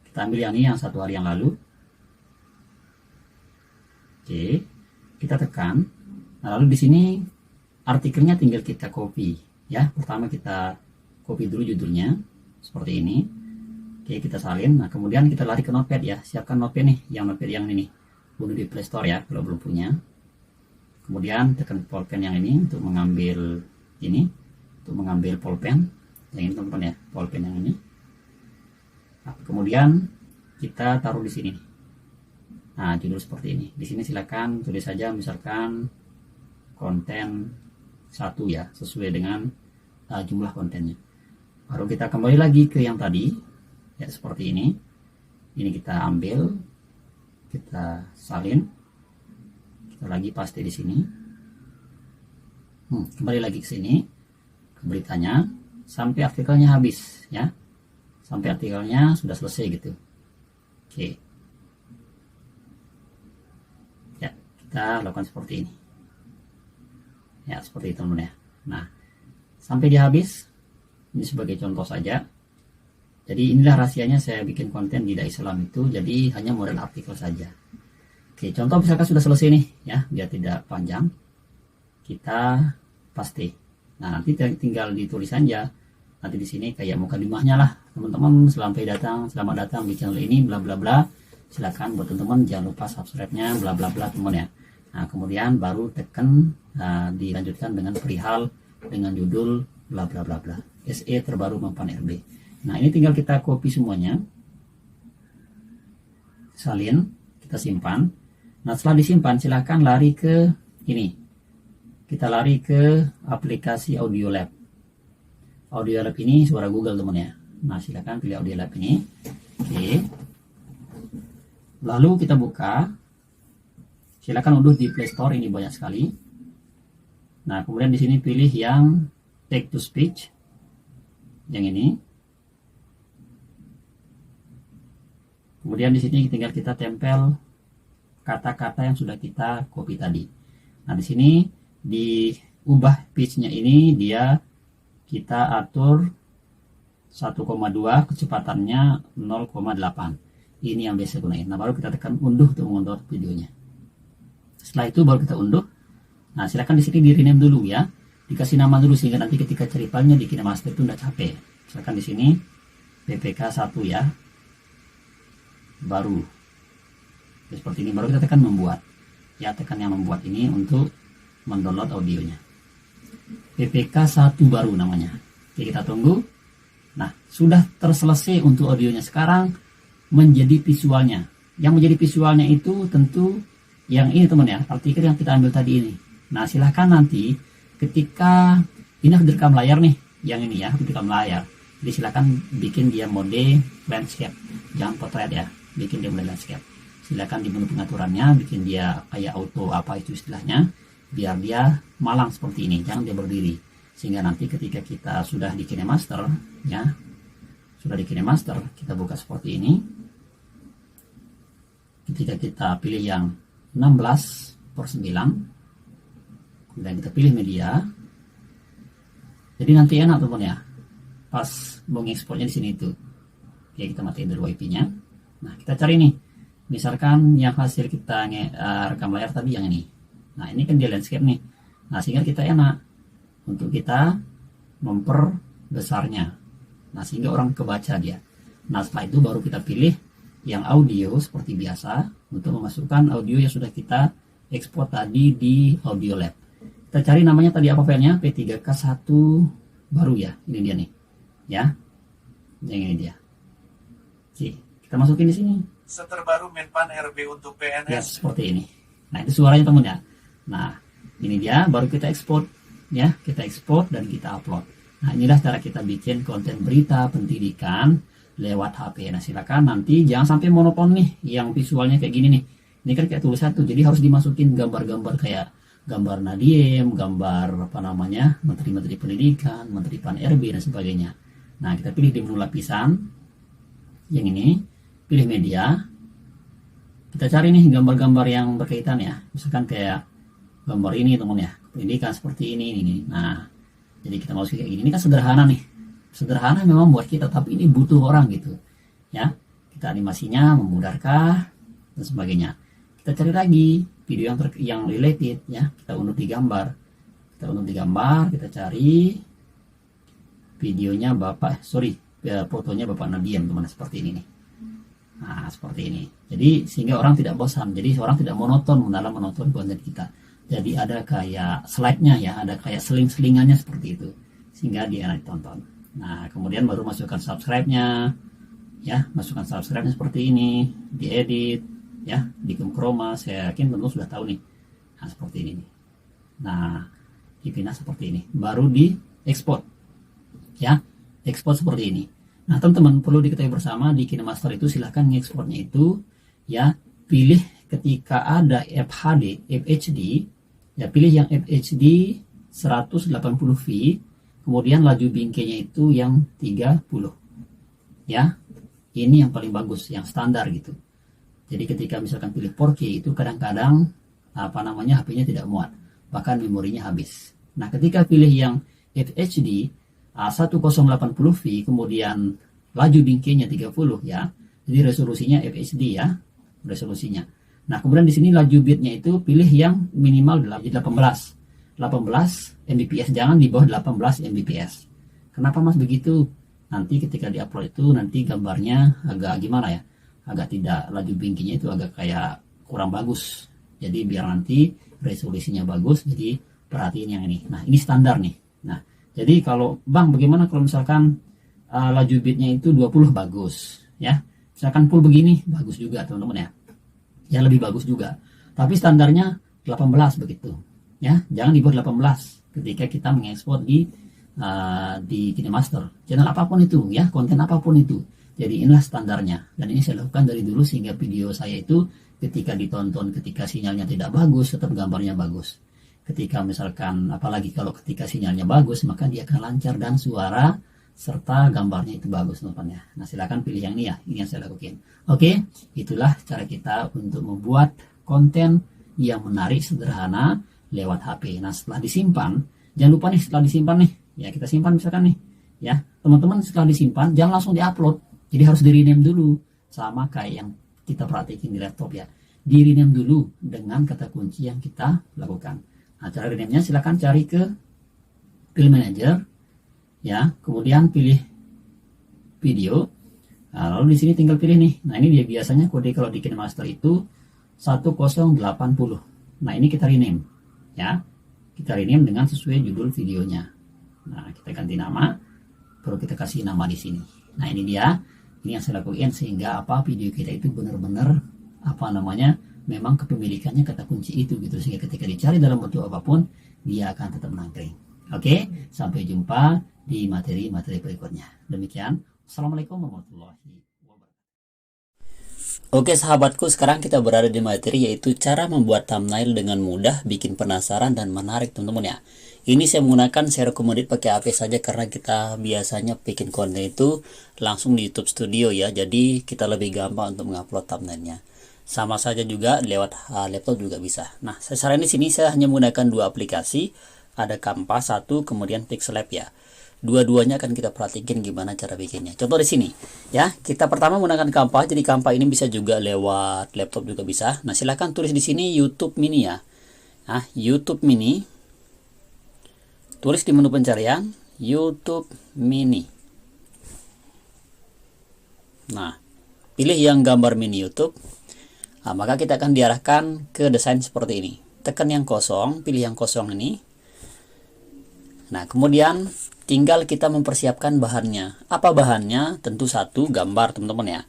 kita ambil yang ini yang 1 hari yang lalu. Oke, kita tekan. Nah, lalu di sini artikelnya tinggal kita copy ya. Pertama kita copy dulu judulnya seperti ini. Oke, kita salin. Nah, kemudian kita lari ke Notepad ya. Siapkan Notepad nih, yang Notepad yang ini. Bunuh di Play Store ya kalau belum punya. Kemudian tekan pulpen yang ini untuk mengambil ini, untuk mengambil pulpen yang ini teman-teman ya, pulpen yang ini. Nah, kemudian kita taruh di sini. Nah, judul seperti ini. Di sini silakan tulis saja misalkan konten 1 ya, sesuai dengan jumlah kontennya. Baru kita kembali lagi ke yang tadi ya, seperti ini. Ini kita ambil, kita salin, kita lagi paste di sini. Kembali lagi ke sini ke beritanya sampai artikelnya habis ya, sampai artikelnya sudah selesai gitu. Oke. Ya, kita lakukan seperti ini. Ya, seperti itu teman-teman ya. Nah, sampai dia habis. Ini sebagai contoh saja. Jadi inilah rahasianya saya bikin konten di Dai Islam itu. Jadi hanya model artikel saja. Oke, contoh misalkan sudah selesai nih ya, biar tidak panjang. Kita paste. Nah, nanti tinggal ditulis saja. Nanti di sini kayak mukadimahnya lah, teman-teman. Selamat datang di channel ini, bla bla bla. Silakan buat teman-teman, jangan lupa subscribe-nya, bla bla bla teman ya. Nah, kemudian baru tekan dilanjutkan dengan perihal dengan judul bla bla bla bla. SE terbaru mempan RB. Nah, ini tinggal kita copy semuanya. Salin, kita simpan. Nah, setelah disimpan silahkan lari ke ini. Kita lari ke aplikasi Audiolab. Audiolab ini suara Google teman ya. Nah, silakan pilih Audiolab ini. Oke. Lalu kita buka. Silakan unduh di Play Store, ini banyak sekali. Nah, kemudian di sini pilih yang text to speech. Yang ini. Kemudian di sini tinggal kita tempel kata-kata yang sudah kita copy tadi. Nah, di sini diubah pitch-nya ini dia kita atur 1,2, kecepatannya 0,8. Ini yang biasa gunain. Nah, baru kita tekan unduh untuk mengunduh videonya. Setelah itu baru kita unduh. Nah, silakan di sini di rename dulu ya. Dikasih nama dulu sehingga nanti ketika cari filenya di KineMaster itu tidak capek. Silakan di sini PPK 1 ya. Baru. Ya, seperti ini baru kita tekan membuat. Ya, tekan yang membuat ini untuk mendownload audionya. PPK 1 baru namanya. Oke, kita tunggu. Nah, sudah terselesai untuk audionya. Sekarang menjadi visualnya. Yang menjadi visualnya itu tentu yang ini teman ya, artikel yang kita ambil tadi ini. Nah, silahkan nanti ketika ini harus direkam layar nih, yang ini ya, harus direkam layar. Jadi silahkan bikin dia mode landscape, jangan portrait ya, bikin dia mode landscape. Silahkan di menu pengaturannya, bikin dia kayak auto apa itu istilahnya, biar dia malang seperti ini, jangan dia berdiri. Sehingga nanti ketika kita sudah di KineMaster, ya, sudah di KineMaster, kita buka seperti ini. Ketika kita pilih yang 16:9, kemudian kita pilih media. Jadi nanti enak teman ya, pas mau ngekspornya di sini itu. Oke, kita matiin dulu WiFi-nya. Nah, kita cari nih. Misalkan yang hasil kita rekam layar tadi yang ini. Nah, ini kan dia landscape nih. Nah, sehingga kita enak untuk kita memperbesarnya. Nah, sehingga orang kebaca dia. Nah, setelah itu baru kita pilih yang audio seperti biasa untuk memasukkan audio yang sudah kita ekspor tadi di Audiolab. Kita cari namanya tadi apa filenya? P3K1 baru ya. Ini dia nih. Ya. Yang ini dia. Oke, kita masukin di sini.
Seterbaru Menpan RB untuk PNS.
Ya, seperti ini. Nah, itu suaranya teman ya. Nah, ini dia baru kita ekspor ya, kita ekspor dan kita upload. Nah, inilah cara kita bikin konten berita pendidikan lewat HP. Nah, silakan nanti jangan sampai monoton nih yang visualnya kayak gini nih. Ini kan kayak tulisan tuh, jadi harus dimasukin gambar-gambar kayak gambar Nadiem, gambar apa namanya, menteri-menteri pendidikan, menteri Pan RB dan sebagainya. Nah, kita pilih di menu lapisan yang ini, pilih media. Kita cari nih gambar-gambar yang berkaitan ya, misalkan kayak gambar ini teman ya, pendidikan seperti ini. Nah, jadi kita masukin kayak gini. Ini kan sederhana nih, sederhana memang buat kita, tapi ini butuh orang gitu ya. Kita animasinya memudahkah dan sebagainya. Kita cari lagi video yang related ya, kita unduh di gambar, kita cari videonya fotonya Bapak Nadiem teman, seperti ini nih. Nah, seperti ini. Jadi sehingga orang tidak bosan, jadi orang tidak monoton dalam menonton konten kita. Jadi ada kayak slide-nya ya, ada kayak seling-selingannya seperti itu, sehingga dia enak ditonton. Nah, kemudian baru masukkan subscribe-nya ya, masukkan subscribe-nya seperti ini, diedit ya, di Chroma. Saya yakin teman-teman sudah tahu nih. Nah, seperti ini nih. Nah, dipindah seperti ini, baru diekspor ya, ekspor seperti ini. Nah, teman-teman perlu diketahui bersama, di KineMaster itu silahkan ngekspornya itu ya, pilih ketika ada FHD, ya pilih yang FHD 180V, kemudian laju bingkainya itu yang 30 ya. Ini yang paling bagus, yang standar gitu. Jadi ketika misalkan pilih 4K itu kadang-kadang HP-nya tidak muat, bahkan memorinya habis. Nah, ketika pilih yang FHD 1080p kemudian laju bingkainya 30 ya. Jadi resolusinya FHD ya, resolusinya. Nah, kemudian di sini laju bitnya itu pilih yang minimal 18 Mbps, jangan di bawah 18 Mbps. Kenapa Mas begitu? Nanti ketika diupload itu nanti gambarnya agak gimana ya? Agak tidak, laju bingkainya itu agak kayak kurang bagus. Jadi biar nanti resolusinya bagus, jadi perhatiin yang ini. Nah, ini standar nih. Nah, jadi kalau Bang bagaimana kalau misalkan laju bitnya itu 20 bagus ya. Misalkan full begini bagus juga teman-teman ya. Ya lebih bagus juga. Tapi standarnya 18 begitu. Ya, jangan di bawah 18 ketika kita mengekspor di KineMaster. Channel apapun itu ya, konten apapun itu. Jadi inilah standarnya, dan ini saya lakukan dari dulu sehingga video saya itu ketika ditonton, ketika sinyalnya tidak bagus tetap gambarnya bagus. Ketika misalkan apalagi kalau ketika sinyalnya bagus maka dia akan lancar dan suara serta gambarnya itu bagus teman-teman ya. Nah, silakan pilih yang ini ya, ini yang saya lakukan. Oke, itulah cara kita untuk membuat konten yang menarik sederhana lewat HP. Nah, setelah disimpan, jangan lupa nih setelah disimpan nih, ya kita simpan misalkan nih, ya teman-teman setelah disimpan jangan langsung diupload. Jadi harus di rename dulu, sama kayak yang kita praktikin di laptop ya. Di rename dulu dengan kata kunci yang kita lakukan. Nah, cara rename-nya silakan cari ke File Manager, ya, kemudian pilih video. Nah, lalu di sini tinggal pilih nih. Nah, ini dia biasanya kode kalau di KineMaster itu 1080. Nah, ini kita rename, ya. Kita rename dengan sesuai judul videonya. Nah, kita ganti nama, baru kita kasih nama di sini. Nah, ini dia. Ini yang saya lakukan sehingga video kita itu benar-benar memang kepemilikannya kata kunci itu gitu, sehingga ketika dicari dalam bentuk apapun dia akan tetap nangkring. Oke, sampai jumpa di materi-materi berikutnya. Demikian, assalamualaikum warahmatullahi wabarakatuh. Oke sahabatku, sekarang kita berada di materi yaitu cara membuat thumbnail dengan mudah, bikin penasaran dan menarik teman-teman ya. Ini saya menggunakan share recommended pakai HP saja karena kita biasanya bikin konten itu langsung di YouTube Studio ya. Jadi kita lebih gampang untuk mengupload thumbnailnya. Sama saja juga lewat laptop juga bisa. Nah, secara di sini saya hanya menggunakan dua aplikasi, ada Canva satu, kemudian Pixellab ya. Dua-duanya akan kita perhatikan gimana cara bikinnya. Contoh di sini ya, kita pertama menggunakan Canva. Jadi Canva ini bisa juga lewat laptop juga bisa. Nah, silahkan tulis di sini YouTube Mini ya. Nah, YouTube Mini. Tulis di menu pencarian YouTube Mini. Nah, pilih yang gambar mini YouTube. Nah, maka kita akan diarahkan ke desain seperti ini. Tekan yang kosong, pilih yang kosong ini. Nah, kemudian tinggal kita mempersiapkan bahannya. Apa bahannya? Tentu satu gambar teman-teman ya.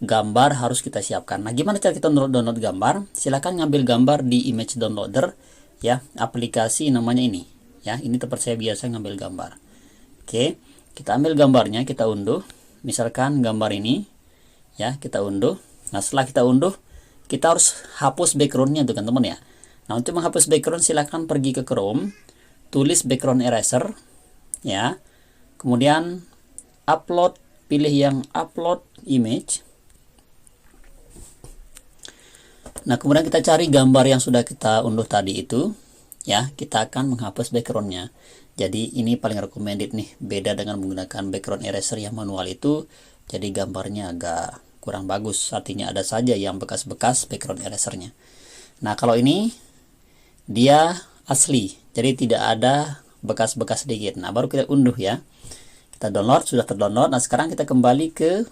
Gambar harus kita siapkan. Nah, gimana cara kita download gambar? Silahkan ngambil gambar di image downloader ya, aplikasi namanya ini. Ya, ini tempat saya biasa ngambil gambar. Oke, kita ambil gambarnya, kita unduh. Misalkan gambar ini, ya kita unduh. Nah, setelah kita unduh, kita harus hapus backgroundnya tuh kan teman ya. Nah, untuk menghapus background silahkan pergi ke Chrome, tulis background eraser, ya. Kemudian upload, pilih yang upload image. Nah, kemudian kita cari gambar yang sudah kita unduh tadi itu. Ya, kita akan menghapus backgroundnya. Jadi ini paling recommended nih, beda dengan menggunakan background eraser yang manual itu, jadi gambarnya agak kurang bagus, artinya ada saja yang bekas-bekas background erasernya. Nah, kalau ini dia asli, jadi tidak ada bekas-bekas sedikit. Nah, baru kita unduh ya. Kita download, sudah terdownload. Nah, sekarang kita kembali ke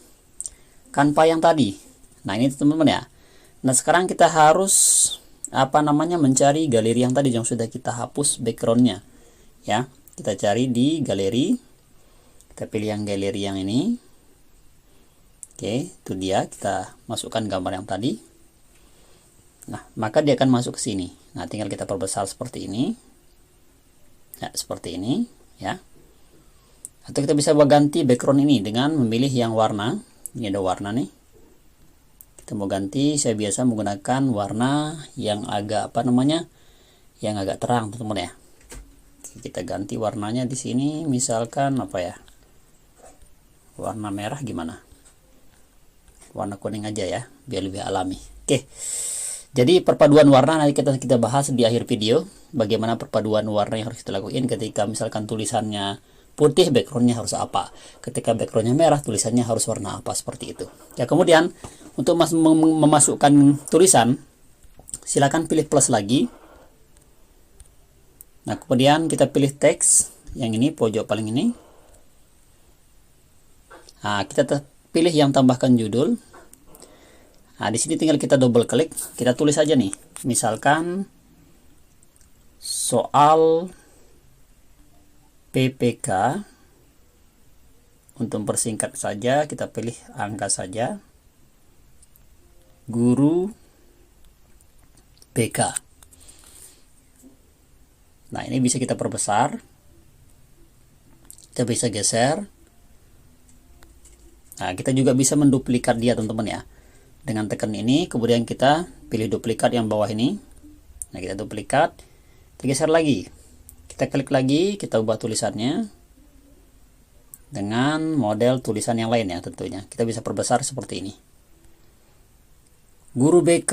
Canva yang tadi. Nah, ini teman-teman ya. Nah, sekarang kita harus mencari galeri yang tadi yang sudah kita hapus backgroundnya ya. Kita cari di galeri, kita pilih yang galeri yang ini. Oke, itu dia, kita masukkan gambar yang tadi. Nah, maka dia akan masuk ke sini. Nah, tinggal kita perbesar seperti ini ya, seperti ini ya. Atau kita bisa ganti background ini dengan memilih yang warna. Ini ada warna nih. Kita mau ganti, saya biasa menggunakan warna yang agak yang agak terang teman-teman ya. Kita ganti warnanya di sini, misalkan warna merah gimana? warna kuning aja ya, biar lebih alami. Oke. Jadi perpaduan warna nanti kita bahas di akhir video. Bagaimana perpaduan warna yang harus kita lakuin ketika misalkan tulisannya putih, backgroundnya harus apa. Ketika backgroundnya merah, tulisannya harus warna apa, seperti itu. Ya, kemudian untuk memasukkan tulisan, silakan pilih plus lagi. Nah, kemudian kita pilih teks yang ini, pojok paling ini. Nah, kita pilih yang tambahkan judul. Nah, di sini tinggal kita double klik, kita tulis aja nih. Misalkan soal PPK. Untuk persingkat saja kita pilih angka saja. Guru PK. Nah, ini bisa kita perbesar. Kita bisa geser. Nah, kita juga bisa menduplikat dia, teman-teman ya. Dengan tekan ini, kemudian kita pilih duplikat yang bawah ini. Nah, kita duplikat, kita geser lagi. Kita klik lagi, kita ubah tulisannya dengan model tulisan yang lain ya tentunya. Kita bisa perbesar seperti ini. Guru BK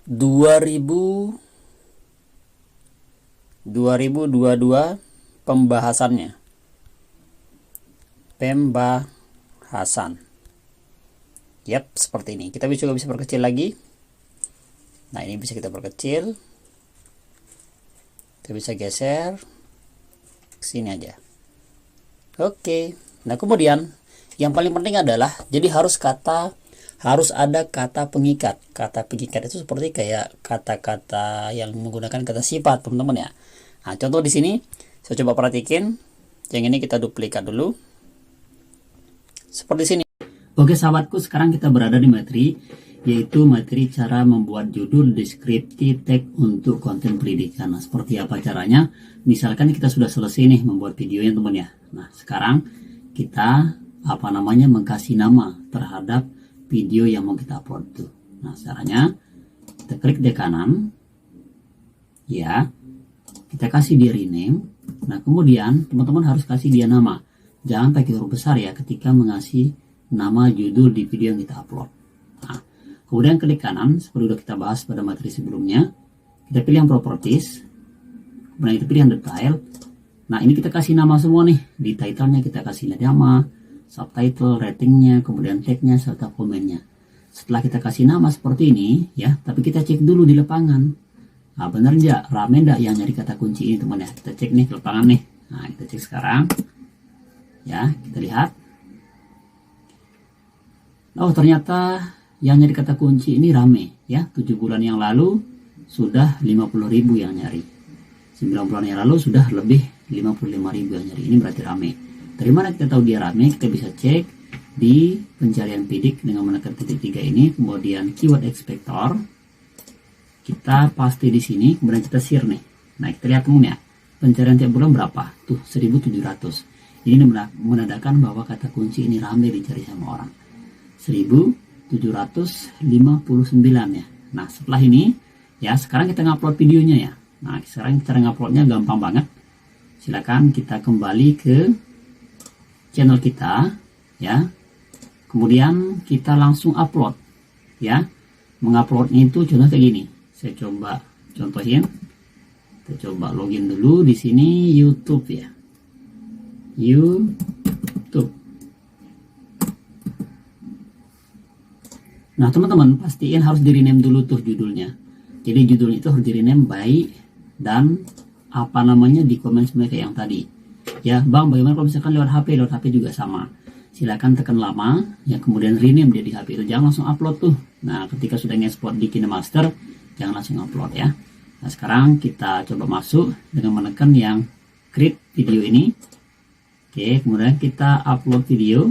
2022 pembahasannya. Pembahasan. Yap, seperti ini. Kita juga bisa perkecil lagi. Nah, ini bisa kita perkecil. Kita bisa geser ke sini aja. Oke. Nah, kemudian yang paling penting adalah jadi harus ada kata pengikat. Kata pengikat itu seperti kayak kata-kata yang menggunakan kata sifat, teman-teman ya. Nah, contoh di sini saya coba perhatikan. Yang ini kita duplikat dulu. Seperti sini. Oke sahabatku, sekarang kita berada di materi, yaitu materi cara membuat judul deskripsi teks untuk konten pendidikan. Nah, seperti apa caranya? Misalkan kita sudah selesai nih membuat videonya, teman ya. Nah, sekarang kita mengkasih nama terhadap video yang mau kita upload tuh. Nah, caranya kita klik di kanan, ya, kita kasih dia rename. Nah, kemudian teman-teman harus kasih dia nama. Jangan pakai huruf besar ya ketika mengasih nama judul di video yang kita upload. Nah, kemudian klik kanan seperti sudah kita bahas pada materi sebelumnya. Kita pilih yang properties, kemudian kita pilih yang detail. Nah, ini kita kasih nama semua nih. Di title-nya kita kasih nama, subtitle, ratingnya, kemudian tag-nya serta komennya. Setelah kita kasih nama seperti ini ya, tapi kita cek dulu di lapangan. Nah, benar nggak, rame nggak yang nyari kata kunci ini, teman ya. Kita cek nih ke lapangan nih. Nah, kita cek sekarang. Ya, kita lihat. Oh, ternyata yang nyari kata kunci ini rame ya. 7 bulan yang lalu sudah 50.000 yang nyari. 9 bulan yang lalu sudah lebih 55.000 yang nyari. Ini berarti rame. Dari mana kita tahu dia rame? Kita bisa cek di pencarian bidik dengan menekan titik 3 ini, kemudian keyword expector. Kita paste di sini, kemudian kita share nih. Nah, kita lihat teman ya. Pencarian tiap bulan berapa? Tuh, 1.700. Ini menandakan bahwa kata kunci ini rame dicari sama orang. 1.759 ya. Nah, setelah ini ya, sekarang kita ngupload videonya ya. Nah, sekarang cara nguploadnya gampang banget. Silakan kita kembali ke channel kita ya. Kemudian kita langsung upload ya. Menguploadnya itu contoh kayak gini. Saya coba contohin. Kita coba login dulu di sini YouTube ya. YouTube. Nah, teman-teman pastiin harus di-rename dulu tuh judulnya. Jadi judulnya itu harus di-rename by dan di komen semua kayak yang tadi. Ya, Bang, bagaimana kalau misalkan lewat HP? Lewat HP juga sama. Silakan tekan lama, ya kemudian rename dia di HP itu. Jangan langsung upload tuh. Nah, ketika sudah nge-export di KineMaster, jangan langsung upload ya. Nah, sekarang kita coba masuk dengan menekan yang create video ini. Oke, kemudian kita upload video.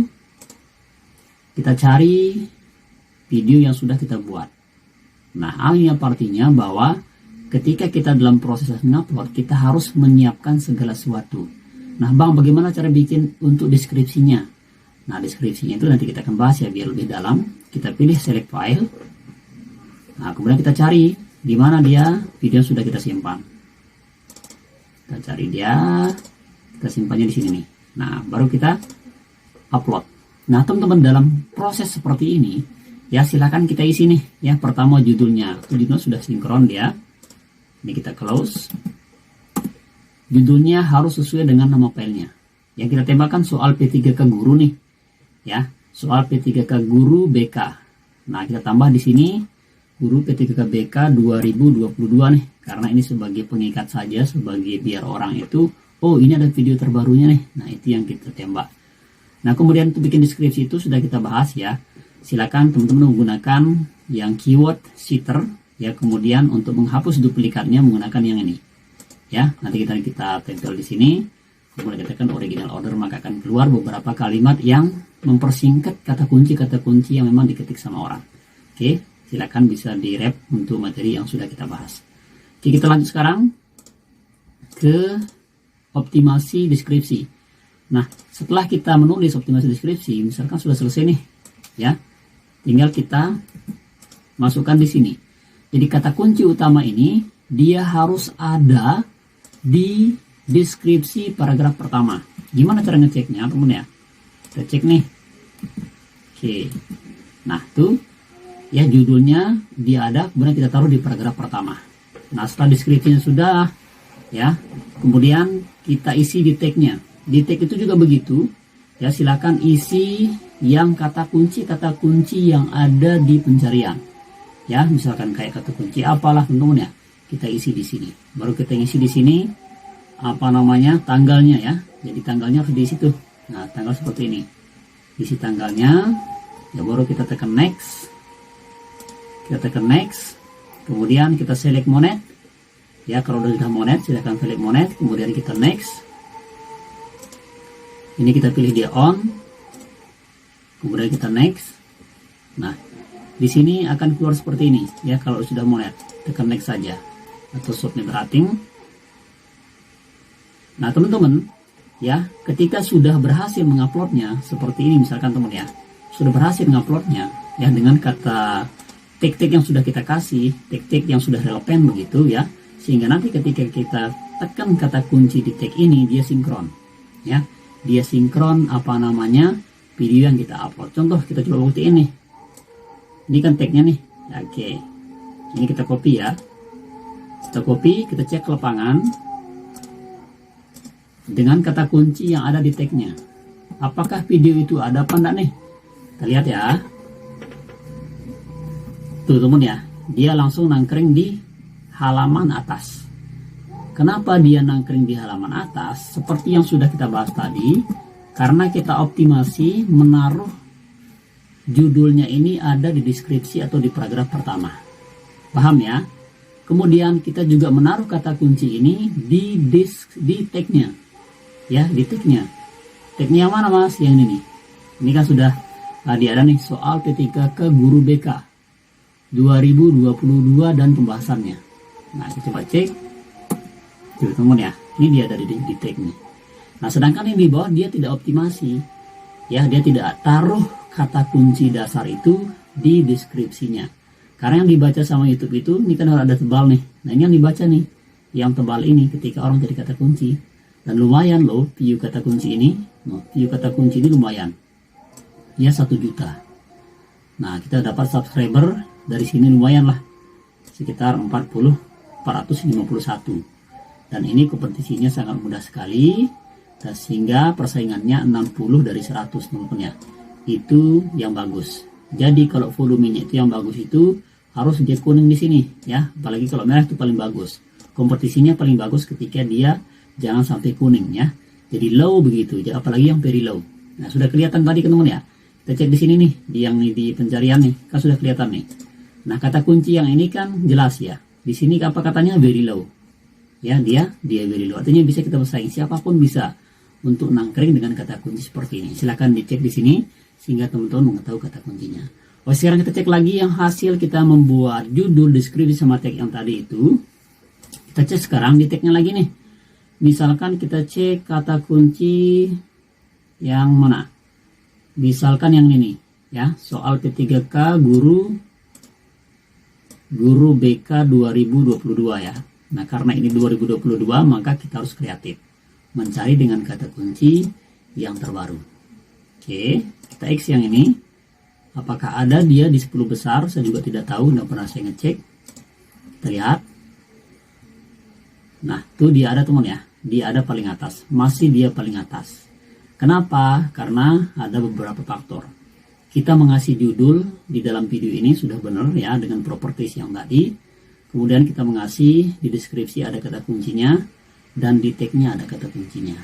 Kita cari video yang sudah kita buat. Nah, hal artinya bahwa ketika kita dalam proses mengupload, kita harus menyiapkan segala sesuatu. Nah, Bang, bagaimana cara bikin untuk deskripsinya? Nah, deskripsinya itu nanti kita akan bahas ya biar lebih dalam. Kita pilih select file. Nah, kemudian kita cari di mana dia video yang sudah kita simpan. Kita cari dia, kita simpannya di sini nih. Nah, baru kita upload. Nah, teman-teman, dalam proses seperti ini, ya silakan kita isi nih. Ya, pertama judulnya sudah sinkron dia. Ini kita close. Judulnya harus sesuai dengan nama filenya. Yang kita tembakkan soal P3K guru nih. Ya, soal P3K guru BK. Nah, kita tambah di sini guru P3K BK 2022 nih. Karena ini sebagai pengikat saja, sebagai biar orang itu, oh ini ada video terbarunya nih. Nah, itu yang kita tembak. Nah, kemudian untuk bikin deskripsi itu sudah kita bahas ya. Silakan teman-teman menggunakan yang keyword setter ya, kemudian untuk menghapus duplikatnya menggunakan yang ini. Ya, nanti kita tempel di sini. Kemudian kita tekan original order, maka akan keluar beberapa kalimat yang mempersingkat kata kunci yang memang diketik sama orang. Oke, silakan bisa di-rep untuk materi yang sudah kita bahas. Oke, kita lanjut sekarang ke optimasi deskripsi. Nah, setelah kita menulis optimasi deskripsi, misalkan sudah selesai nih, ya, tinggal kita masukkan di sini. Jadi kata kunci utama ini dia harus ada di deskripsi paragraf pertama. Gimana cara ngeceknya, teman ya? Kita cek nih. Oke. Nah, tuh ya judulnya dia ada, kemudian kita taruh di paragraf pertama. Nah, setelah deskripsinya sudah, ya, kemudian kita isi di tagnya. Di tag itu juga begitu, ya, silakan isi yang kata kunci yang ada di pencarian. Ya, misalkan kayak kata kunci apalah teman-teman ya, kita isi di sini. Baru kita isi di sini apa namanya tanggalnya ya. Jadi tanggalnya harus di situ. Nah, tanggal seperti ini. Isi tanggalnya, ya baru kita tekan next. Kita tekan next. Kemudian kita select monet. Ya, kalau sudah monet, silakan select monet. Kemudian kita next. Ini kita pilih dia on. Kemudian kita next. Nah, di sini akan keluar seperti ini. Ya, kalau sudah monet, tekan next saja. Atau submit rating. Nah, teman-teman, ya, ketika sudah berhasil menguploadnya seperti ini, misalkan teman ya, sudah berhasil menguploadnya, ya, dengan kata tag-tag yang sudah kita kasih, tag-tag yang sudah relevan begitu ya, sehingga nanti ketika kita tekan kata kunci di tag ini, dia sinkron, ya, dia sinkron apa namanya video yang kita upload. Contoh kita coba buktiin nih, ini kan tagnya nih, oke, ini kita copy ya, kita copy, kita cek ke lapangan dengan kata kunci yang ada di tagnya. Apakah video itu ada apa enggak nih? Kita lihat ya. Tuh teman ya, dia langsung nangkring di halaman atas. Kenapa dia nangkring di halaman atas? Seperti yang sudah kita bahas tadi, karena kita optimasi menaruh judulnya ini ada di deskripsi atau di paragraf pertama. Paham ya? Kemudian kita juga menaruh kata kunci ini di tagnya. Ya, di tagnya. Tagnya yang mana mas? Yang ini nih. Ini kan sudah dia ada nih soal P3K guru BK 2022 dan pembahasannya. Nah, kita coba cek. Tuh teman ya, ini dia ada di tag nih. Nah, sedangkan yang di bawah dia tidak optimasi. Ya, dia tidak taruh kata kunci dasar itu di deskripsinya. Karena yang dibaca sama YouTube itu, ini kan harus ada tebal nih. Nah, ini yang dibaca nih, yang tebal ini ketika orang cari kata kunci. Dan lumayan loh view kata kunci ini. Nah, view kata kunci ini lumayan. Ya, 1 juta. Nah, kita dapat subscriber dari sini lumayan lah. Sekitar 451. Dan ini kompetisinya sangat mudah sekali. Dan sehingga persaingannya 60 dari 100 teman-teman ya. Itu yang bagus. Jadi kalau volumenya itu yang bagus itu harus dia kuning di sini ya. Apalagi kalau merah itu paling bagus. Kompetisinya paling bagus ketika dia jangan sampai kuning ya. Jadi low begitu. Apalagi yang very low. Nah, sudah kelihatan tadi teman-teman ya. Kita cek di sini nih, di pencarian nih, kan sudah kelihatan nih. Nah, kata kunci yang ini kan jelas ya. Di sini apa katanya very low. Ya, dia very low. Artinya bisa kita bersaing, siapapun bisa untuk nangkring dengan kata kunci seperti ini. Silakan dicek di sini sehingga teman-teman mengetahui kata kuncinya. Oh, sekarang kita cek lagi yang hasil kita membuat judul, deskripsi sama tag yang tadi itu. Kita cek sekarang di tagnya lagi nih. Misalkan kita cek kata kunci yang mana? Misalkan yang ini ya, soal P3K guru BK 2022 ya. Nah, karena ini 2022 maka kita harus kreatif mencari dengan kata kunci yang terbaru. Oke, kita X yang ini. Apakah ada dia di 10 besar? Saya juga tidak tahu, tidak pernah saya ngecek. Kita lihat. Nah, tuh dia ada teman ya. Dia ada paling atas. Masih dia paling atas. Kenapa? Karena ada beberapa faktor. Kita mengasih judul di dalam video ini sudah benar ya, dengan properties yang tadi. Kemudian kita mengasih di deskripsi ada kata kuncinya. Dan di tag-nya ada kata kuncinya.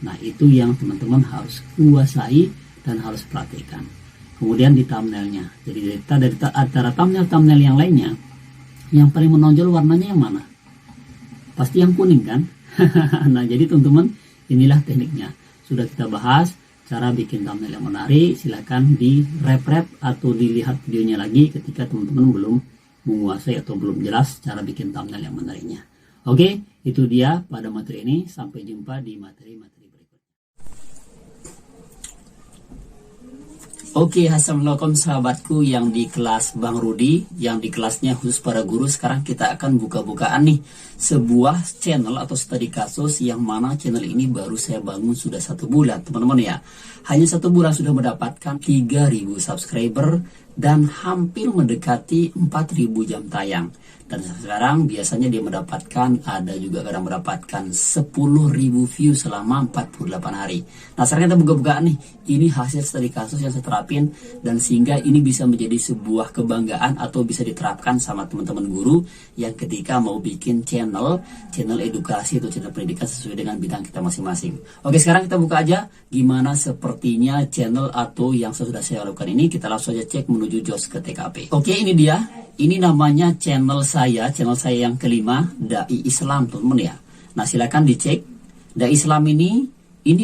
Nah, itu yang teman-teman harus kuasai dan harus perhatikan. Kemudian di thumbnailnya. Jadi dari antara thumbnail yang lainnya, yang paling menonjol warnanya yang mana? Pasti yang kuning kan? Nah, jadi teman-teman, inilah tekniknya. Sudah kita bahas cara bikin thumbnail yang menarik. Silahkan di rep atau dilihat videonya lagi ketika teman-teman belum menguasai atau belum jelas cara bikin thumbnail yang menariknya. Oke, itu dia pada materi ini. Sampai jumpa di materi-materi berikutnya. Oke, assalamualaikum sahabatku yang di kelas Bang Rudi, yang di kelasnya khusus para guru. Sekarang kita akan buka-bukaan nih sebuah channel atau studi kasus yang mana channel ini baru saya bangun sudah 1 bulan teman-teman ya. Hanya 1 bulan sudah mendapatkan 3.000 subscriber dan hampir mendekati 4.000 jam tayang. Dan sekarang biasanya dia mendapatkan, ada juga kadang mendapatkan 10.000 view selama 48 hari. Nah, sekarang kita buka-bukaan nih. Ini hasil studi kasus yang saya terapin, dan sehingga ini bisa menjadi sebuah kebanggaan atau bisa diterapkan sama teman-teman guru yang ketika mau bikin channel edukasi atau channel pendidikan sesuai dengan bidang kita masing-masing. Oke, sekarang kita buka aja gimana sepertinya channel atau yang sudah saya lakukan ini. Kita langsung aja cek menuju JOS ke TKP. Oke, ini dia. Ini namanya channel saya yang kelima, Dai Islam teman-teman ya. Nah, silakan dicek. Dai Islam ini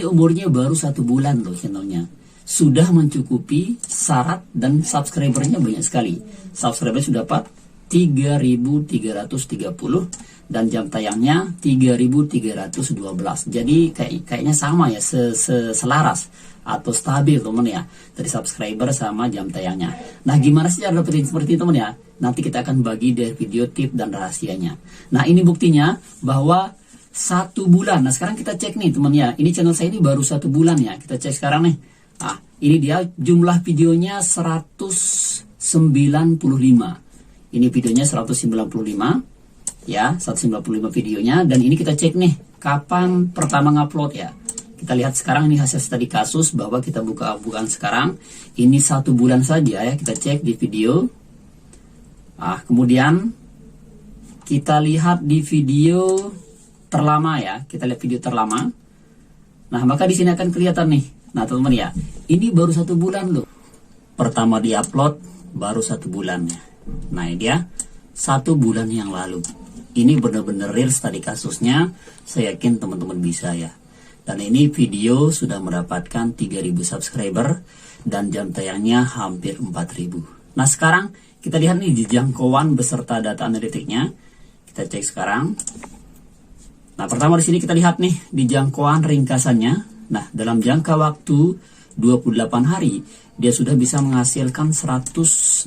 umurnya baru 1 bulan loh channelnya. Sudah mencukupi syarat dan subscribernya banyak sekali. Subscribernya sudah dapat 3.330 dan jam tayangnya 3.312. Jadi kayaknya sama ya, selaras atau stabil teman ya, dari subscriber sama jam tayangnya. Nah, gimana sih cara dapetin seperti itu teman ya? Nanti kita akan bagi dari video tip dan rahasianya. Nah, ini buktinya bahwa 1 bulan. Nah, sekarang kita cek nih teman ya. Ini channel saya ini baru 1 bulan ya. Kita cek sekarang nih. Nah, ini dia jumlah videonya 195. Ini videonya 195 ya, 195 videonya. Dan ini kita cek nih kapan pertama ngupload ya. Kita lihat sekarang ini hasil studi kasus bahwa kita buka-bukaan sekarang. Ini 1 bulan saja ya, kita cek di video. Nah, kemudian kita lihat di video terlama ya, kita lihat video terlama. Nah, maka di sini akan kelihatan nih. Nah, teman-teman ya, ini baru 1 bulan loh. Pertama diupload baru 1 bulan ya. Nah, ini dia 1 bulan yang lalu. Ini benar-benar real studi kasusnya. Saya yakin teman-teman bisa ya. Dan ini video sudah mendapatkan 3.000 subscriber dan jam tayangnya hampir 4.000. Nah, sekarang kita lihat nih di jangkauan beserta data analitiknya. Kita cek sekarang. Nah, pertama di sini kita lihat nih di jangkauan ringkasannya. Nah, dalam jangka waktu 28 hari dia sudah bisa menghasilkan 127.000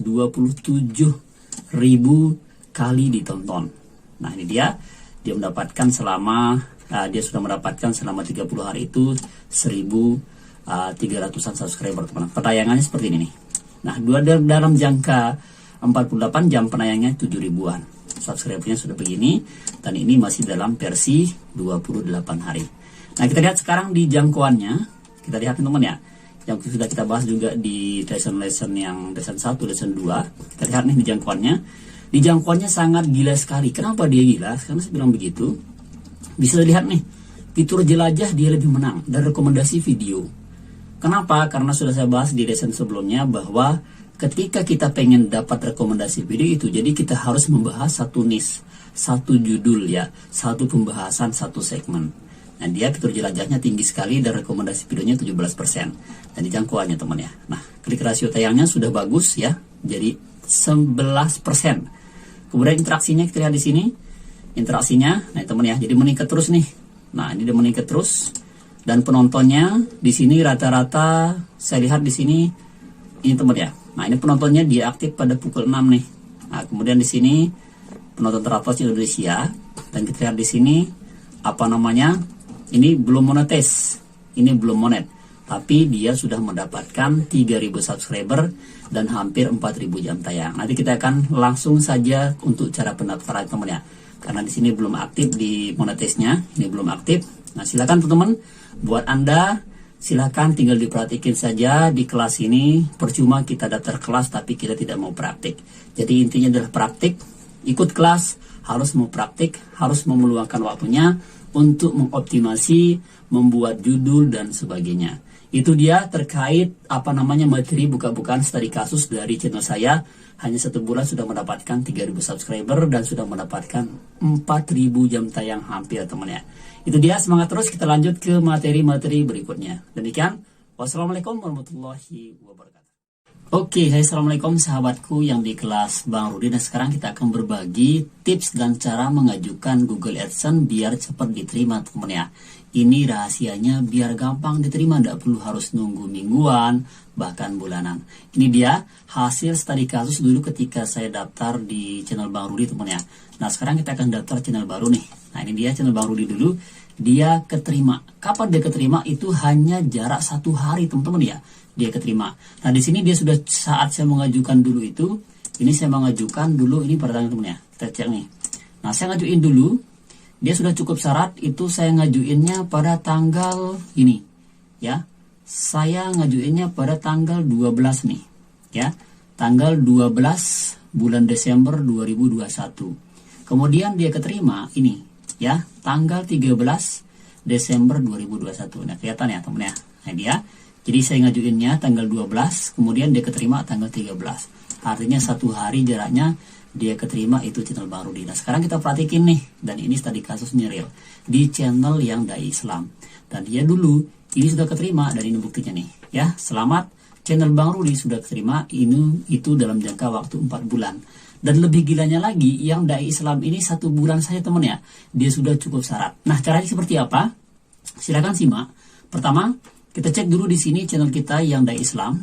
kali ditonton. Nah, ini dia mendapatkan dia sudah mendapatkan selama 30 hari itu 1.300-an subscriber teman. Penayangannya seperti ini nih. Nah, dalam jangka 48 jam penayangnya 7.000-an. Subscribernya sudah begini, dan ini masih dalam versi 28 hari. Nah, kita lihat sekarang di jangkauannya. Kita lihat teman-teman ya, yang sudah kita bahas juga di lesson yang lesson 1, lesson 2. Kita lihat nih di jangkauannya. Di jangkauannya sangat gila sekali. Kenapa dia gila? Karena saya bilang begitu. Bisa dilihat nih, fitur jelajah dia lebih menang dan rekomendasi video. Kenapa? Karena sudah saya bahas di lesson sebelumnya bahwa ketika kita pengen dapat rekomendasi video itu, jadi kita harus membahas satu niche, satu judul ya, satu pembahasan, satu segmen. Nah, dia fitur jelajahnya tinggi sekali dan rekomendasi videonya 17%. Dan di jangkauannya teman ya. Nah, klik rasio tayangnya sudah bagus ya, jadi 11%. Kemudian interaksinya kita lihat di sini. Interaksinya, nah teman ya, jadi meningkat terus nih. Nah, ini dia meningkat terus. Dan penontonnya di sini rata-rata saya lihat di sini ini teman ya. Nah, ini penontonnya dia aktif pada pukul 6 nih. Nah, kemudian di sini penonton teratas Indonesia, dan kita lihat di sini apa namanya? Ini belum monetis. Ini belum monet. tapi dia sudah mendapatkan 3.000 subscriber dan hampir 4.000 jam tayang. Nanti kita akan langsung saja untuk cara pendaftaran teman ya, karena di sini belum aktif di monetisnya, ini belum aktif. Nah silakan teman-teman, buat Anda silakan tinggal diperhatikan saja di kelas ini. Percuma kita daftar kelas tapi kita tidak mau praktik. Jadi intinya adalah praktik, ikut kelas, harus mau praktik, harus meluangkan waktunya untuk mengoptimasi, membuat judul dan sebagainya. Itu dia terkait materi buka-bukaan studi kasus dari channel saya. Hanya 1 bulan sudah mendapatkan 3.000 subscriber dan sudah mendapatkan 4.000 jam tayang hampir teman ya. Itu dia, semangat terus, kita lanjut ke materi-materi berikutnya. Demikian, wassalamualaikum warahmatullahi wabarakatuh. Oke, hai, assalamualaikum sahabatku yang di kelas Bang Rudi. Nah sekarang kita akan berbagi tips dan cara mengajukan Google AdSense biar cepat diterima teman ya. Ini rahasianya biar gampang diterima, tidak perlu harus nunggu mingguan, bahkan bulanan. Ini dia hasil studi kasus dulu ketika saya daftar di channel Bang Rudi teman ya. Nah sekarang kita akan daftar channel baru nih. Nah ini dia channel Bang Rudi dulu, dia keterima. Kapan dia keterima? Itu hanya jarak 1 hari teman-teman ya, dia keterima. Nah di sini dia sudah saat saya mengajukan dulu itu, ini saya mengajukan dulu ini pada tanggal teman ya. Kita cek nih. Nah saya ngajuin dulu. Dia sudah cukup syarat, itu saya ngajuinnya pada tanggal ini ya. Saya ngajuinnya pada tanggal 12 nih ya. Tanggal 12 bulan Desember 2021. Kemudian dia keterima ini ya, tanggal 13 Desember 2021. Nah, kelihatan ya teman ya. Nah, dia. Jadi saya ngajuinnya tanggal 12, kemudian dia keterima tanggal 13. Artinya 1 hari jaraknya dia keterima, itu channel Bang Rudi. Nah sekarang kita perhatikan nih, dan ini studi kasusnya real di channel yang dai Islam, dan dia dulu ini sudah keterima, dan ini buktinya nih ya. Selamat, channel Bang Rudi sudah keterima itu dalam jangka waktu 4 bulan. Dan lebih gilanya lagi, yang dai Islam ini 1 bulan saja teman ya, dia sudah cukup syarat. Nah caranya seperti apa? Silakan simak. Pertama, kita cek dulu di sini channel kita yang dai Islam.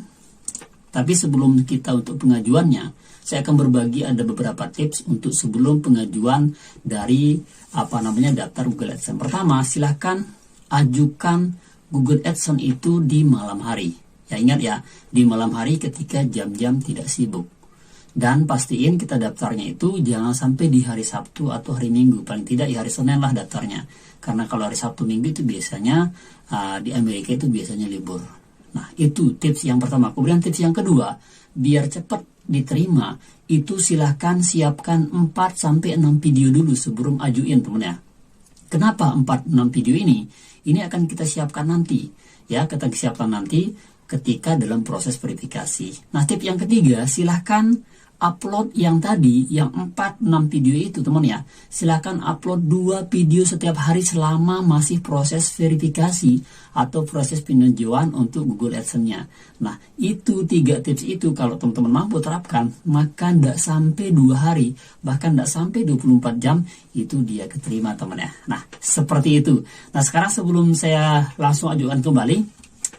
Tapi sebelum kita untuk pengajuannya, saya akan berbagi ada beberapa tips untuk sebelum pengajuan dari daftar Google AdSense. Pertama, silahkan ajukan Google AdSense itu di malam hari. Ya ingat ya, di malam hari ketika jam-jam tidak sibuk. Dan pastiin kita daftarnya itu jangan sampai di hari Sabtu atau hari Minggu. Paling tidak di hari Senin lah daftarnya. Karena kalau hari Sabtu Minggu itu biasanya di Amerika itu biasanya libur. Nah itu tips yang pertama. Kemudian tips yang kedua, biar cepat diterima, itu silahkan siapkan 4-6 video dulu sebelum ajuin teman ya. Kenapa 4-6 video ini? Ini akan kita siapkan nanti ya, kita siapkan nanti ketika dalam proses verifikasi. Nah tips yang ketiga, silahkan upload yang tadi, yang 4-6 video itu teman ya, silahkan upload 2 video setiap hari selama masih proses verifikasi atau proses peninjauan untuk Google AdSense-nya. Nah itu 3 tips itu kalau teman-teman mampu terapkan, maka tidak sampai 2 hari, bahkan tidak sampai 24 jam itu dia keterima teman ya. Nah seperti itu. Nah sekarang sebelum saya langsung ajukan kembali,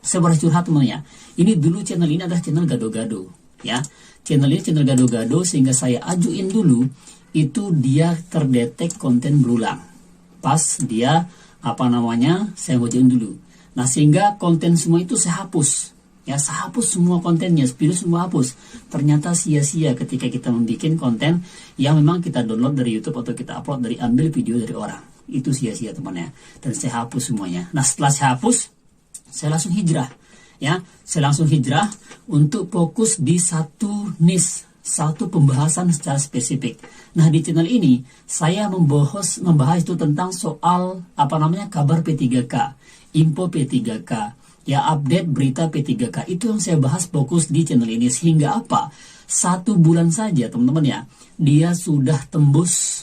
saya bercurhat teman ya. Ini dulu channel ini adalah channel gado-gado ya. Channel ini channel gado-gado, sehingga saya ajuin dulu itu dia terdetek konten berulang. Pas dia saya ajuin dulu. Nah sehingga konten semua itu saya hapus. Ya saya hapus semua kontennya, pilih semua hapus. Ternyata sia-sia ketika kita membuat konten yang memang kita download dari YouTube atau kita upload dari ambil video dari orang. Itu sia-sia teman ya. Dan saya hapus semuanya. Nah setelah saya hapus, saya langsung hijrah. Ya, saya langsung hijrah untuk fokus di satu niche, satu pembahasan secara spesifik. Nah di channel ini saya membahas itu tentang soal kabar P3K, info P3K, ya update berita P3K. Itu yang saya bahas fokus di channel ini, sehingga 1 bulan saja teman-teman ya, dia sudah tembus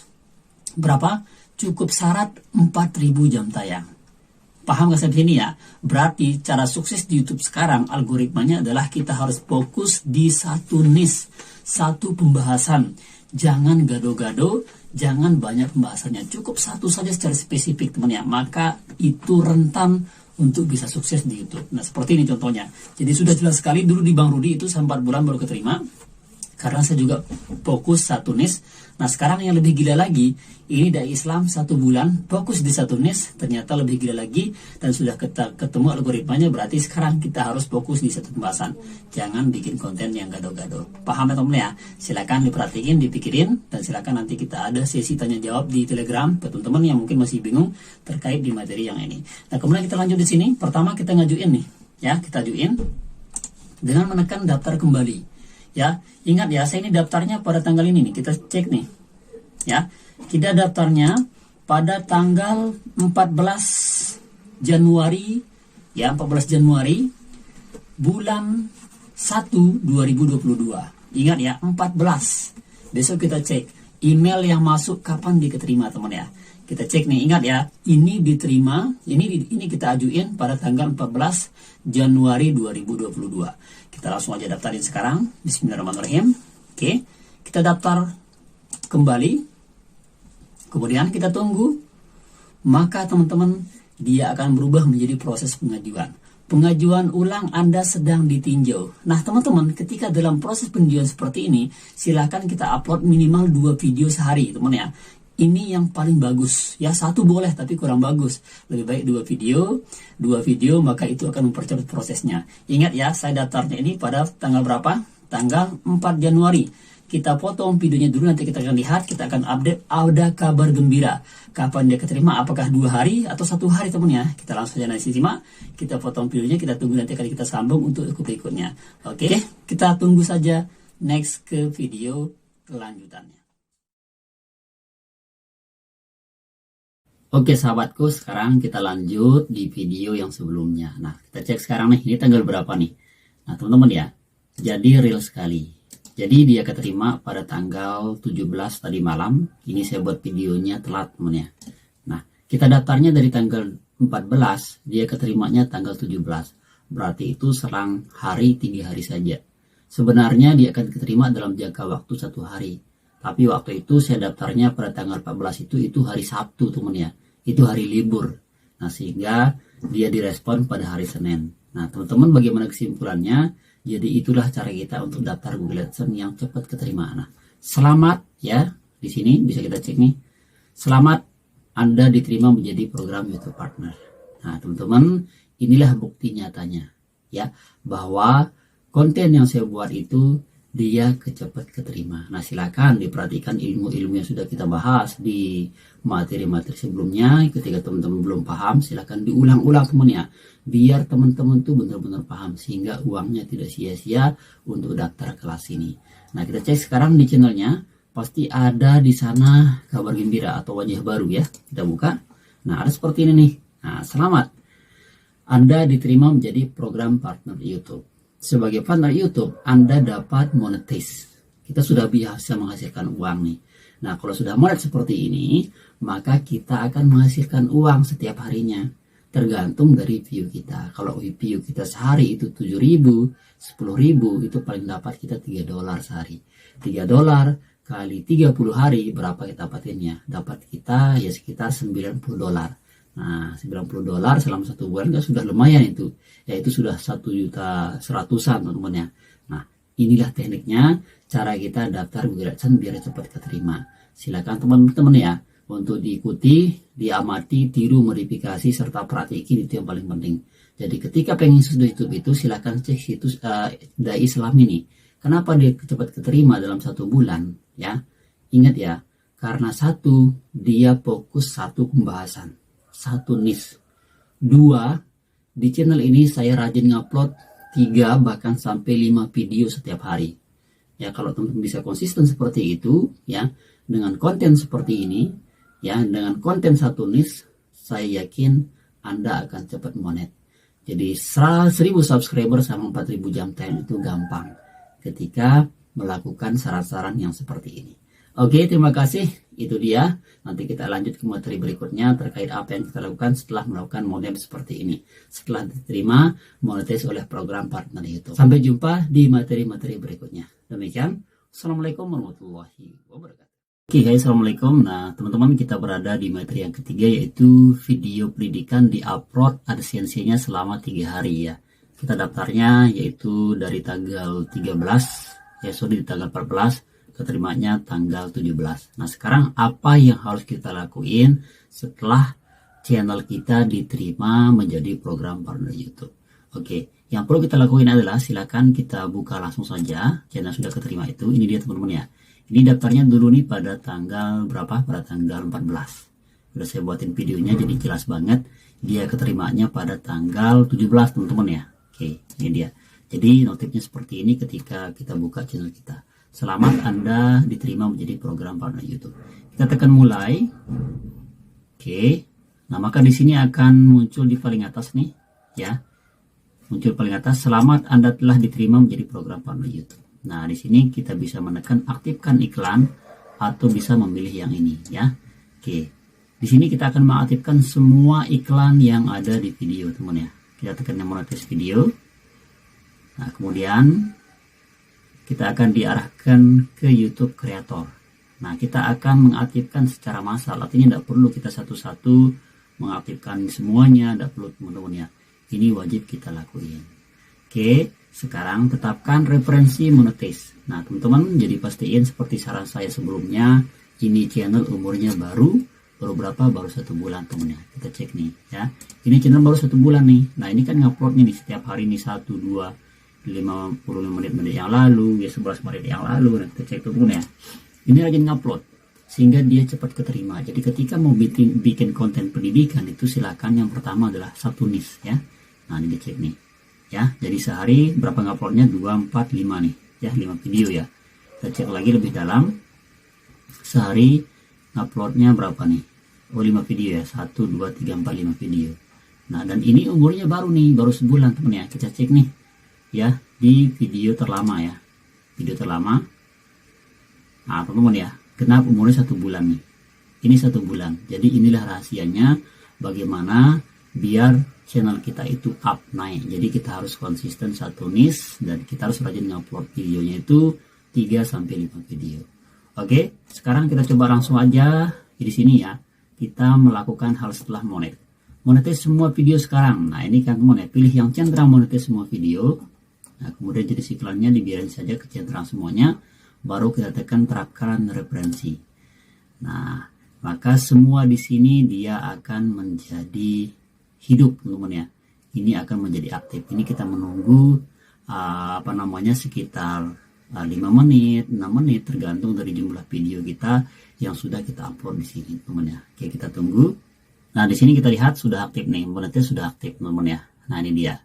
berapa? Cukup syarat 4.000 jam tayang. Paham gak sampai sini ya? Berarti cara sukses di YouTube sekarang algoritmanya adalah kita harus fokus di satu niche, satu pembahasan. Jangan gado-gado, jangan banyak pembahasannya. Cukup satu saja secara spesifik teman ya. Maka itu rentan untuk bisa sukses di YouTube. Nah seperti ini contohnya. Jadi sudah jelas sekali dulu di Bang Rudi itu 4 bulan baru keterima. karena saya juga fokus satu niche. Nah sekarang yang lebih gila lagi, ini dai Islam 1 bulan fokus di satu niche, ternyata lebih gila lagi dan sudah ketemu algoritmanya. Berarti sekarang kita harus fokus di satu pembahasan, jangan bikin konten yang gado-gado. Paham ya teman ya? Silakan diperhatiin, dipikirin, dan silakan nanti kita ada sesi tanya jawab di Telegram ke teman-teman yang mungkin masih bingung terkait di materi yang ini. Nah kemudian kita lanjut di sini. Pertama kita ngajuin nih, ya kita ajuin dengan menekan daftar kembali. Ya, ingat ya, saya ini daftarnya pada tanggal ini nih. Kita cek nih. Ya, kita daftarnya pada tanggal 14 Januari ya, 14 Januari bulan 1 2022. Ingat ya, 14. Besok kita cek email yang masuk kapan diterima teman ya. Kita cek nih, ingat ya, ini diterima, ini kita ajuin pada tanggal 14 Januari 2022. Kita langsung aja daftarin sekarang. Bismillahirrahmanirrahim. Oke, kita daftar kembali. Kemudian kita tunggu. Maka teman-teman, dia akan berubah menjadi proses pengajuan. Pengajuan ulang Anda sedang ditinjau. Nah teman-teman, ketika dalam proses pengajuan seperti ini, silahkan kita upload minimal 2 video sehari teman ya. Ini yang paling bagus ya, 1 boleh tapi kurang bagus, lebih baik 2 video maka itu akan mempercepat prosesnya. Ingat ya, saya daftarnya ini pada tanggal berapa? Tanggal 4 Januari. Kita potong videonya dulu, nanti kita akan lihat, kita akan update ada kabar gembira kapan dia keterima, apakah 2 hari atau 1 hari teman ya. Kita langsung saja nanti simak, kita potong videonya, kita tunggu nanti kali kita sambung untuk berikutnya. Oke, kita tunggu saja next ke video kelanjutannya. Oke sahabatku, sekarang kita lanjut di video yang sebelumnya. Nah kita cek sekarang nih, ini tanggal berapa nih. Nah teman-teman ya, jadi real sekali. Jadi dia keterima pada tanggal 17 tadi malam. Ini saya buat videonya telat teman ya. Nah kita daftarnya dari tanggal 14, dia keterimanya tanggal 17. Berarti itu selang hari 3 hari saja. Sebenarnya dia akan keterima dalam jangka waktu 1 hari. Tapi waktu itu saya daftarnya pada tanggal 14 itu hari Sabtu teman ya. Itu hari libur. Nah sehingga dia direspon pada hari Senin. Nah teman-teman, bagaimana kesimpulannya? Jadi itulah cara kita untuk daftar Google AdSense yang cepat keterima. Nah selamat ya, di sini bisa kita cek nih. Selamat, Anda diterima menjadi program YouTube Partner. Nah teman-teman, inilah bukti nyatanya ya, bahwa konten yang saya buat itu dia cepat keterima. Nah silakan diperhatikan ilmu-ilmu yang sudah kita bahas di materi-materi sebelumnya. Ketika teman-teman belum paham, silakan diulang-ulang teman ya, biar teman-teman tuh benar-benar paham sehingga uangnya tidak sia-sia untuk daftar kelas ini. Nah kita cek sekarang di channelnya, pasti ada di sana kabar gembira atau wajah baru ya. Kita buka. Nah ada seperti ini nih. Nah selamat, Anda diterima menjadi program partner YouTube. Sebagai partner YouTube, Anda dapat monetize. Kita sudah biasa menghasilkan uang nih. Nah, kalau sudah monet seperti ini, maka kita akan menghasilkan uang setiap harinya. Tergantung dari view kita. Kalau view kita sehari itu 7.000, 10.000, itu paling dapat kita $3 sehari. $3 kali 30 hari, berapa kita dapatinnya? Dapat kita ya sekitar $90. Nah, $90 selama 1 bulan kan sudah lumayan itu. Yaitu sudah 1.100.000 teman-teman ya. Nah, inilah tekniknya, cara kita daftar Google AdSense biar cepat keterima. Silakan teman-teman ya untuk diikuti, diamati, tiru, modifikasi serta praktikin, itu yang paling penting. Jadi ketika pengen sudut YouTube itu silakan cek situs dai Islam ini. Kenapa dia cepat keterima dalam 1 bulan ya? Ingat ya, karena 1 dia fokus 1 pembahasan. 1 niche. 2, di channel ini saya rajin ngupload 3 bahkan sampai 5 video setiap hari. Ya kalau teman-teman bisa konsisten seperti itu ya, dengan konten seperti ini ya, dengan konten 1 niche, saya yakin Anda akan cepat monet. Jadi 1.000 subscriber sama 4.000 jam time itu gampang ketika melakukan saran-saran yang seperti ini. Oke, terima kasih. Itu dia. Nanti kita lanjut ke materi berikutnya terkait apa yang kita lakukan setelah melakukan model seperti ini. Setelah diterima monetis oleh program partner YouTube. Sampai jumpa di materi-materi berikutnya. Demikian. Assalamualaikum warahmatullahi wabarakatuh. Oke guys, assalamualaikum. Nah teman-teman, kita berada di materi yang ketiga, yaitu video pendidikan di upload AdSense-nya selama 3 hari ya. Kita daftarnya yaitu dari tanggal 13 ya sorry di tanggal 14, keterimanya tanggal 17. Nah sekarang apa yang harus kita lakuin setelah channel kita diterima menjadi program partner YouTube? Oke, yang perlu kita lakuin adalah silakan kita buka langsung saja channel sudah keterima itu. Ini dia teman-teman ya. Ini daftarnya dulu nih pada tanggal berapa? Pada tanggal 14. Udah saya buatin videonya jadi jelas banget. Dia keterimanya pada tanggal 17 teman-teman ya. Oke, ini dia. Jadi notifnya seperti ini ketika kita buka channel kita. Selamat Anda diterima menjadi program partner YouTube. Kita tekan mulai. Oke. Nah, maka di sini akan muncul di paling atas nih, ya. Muncul paling atas, selamat Anda telah diterima menjadi program partner YouTube. Nah, di sini kita bisa menekan aktifkan iklan atau bisa memilih yang ini, ya. Oke. Di sini kita akan mengaktifkan semua iklan yang ada di video, teman ya. Kita tekan yang monetize video. Nah, kemudian kita akan diarahkan ke YouTube Creator. Nah, kita akan mengaktifkan secara massal. Artinya tidak perlu kita satu-satu mengaktifkan semuanya, tidak perlu teman-teman ya. Ini wajib kita lakuin. Oke, sekarang tetapkan referensi monetize. Nah, teman-teman jadi pastiin seperti saran saya sebelumnya. Ini channel umurnya baru berapa? Baru 1 bulan teman ya. Kita cek nih ya. Ini channel baru 1 bulan nih. Nah, ini kan nguploadnya nih setiap hari nih 1, 2, 55 menit yang lalu, ya 11 menit yang lalu. Nah, kita cek teman ya. Ini rajin ngupload sehingga dia cepat keterima. Jadi ketika mau bikin konten pendidikan itu silakan yang pertama adalah satu niche ya. Nah, ini dicek nih ya. Jadi sehari berapa nguploadnya? 2, 4, 5 nih ya, 5 video ya. Kita cek lagi lebih dalam. Sehari nguploadnya berapa nih? Oh, 5 video ya. 1, 2, 3, 4, 5 video. Nah, dan ini umurnya baru nih, baru sebulan teman ya. Kita cek nih ya di video terlama ya. Video terlama. Nah, teman-teman ya, kenapa umurnya 1 bulan nih? Ini 1 bulan. Jadi inilah rahasianya bagaimana biar channel kita itu up, naik. Jadi kita harus konsisten satu niche dan kita harus rajin ngupload videonya itu 3-5 video. Oke, sekarang kita coba langsung aja di sini ya. Kita melakukan hal setelah monetize semua video sekarang. Nah, ini kan teman ya, pilih yang centang monetize semua video. Nah, kemudian jenis iklannya dibiarin saja ke centang semuanya. Baru kita tekan terapkan referensi. Nah, maka semua di sini dia akan menjadi hidup, teman-teman ya. Ini akan menjadi aktif. Ini kita menunggu sekitar 5 menit, 6 menit tergantung dari jumlah video kita yang sudah kita upload di sini, teman ya. Oke, kita tunggu. Nah, di sini kita lihat sudah aktif nih, monetnya sudah aktif, teman ya. Nah, ini dia.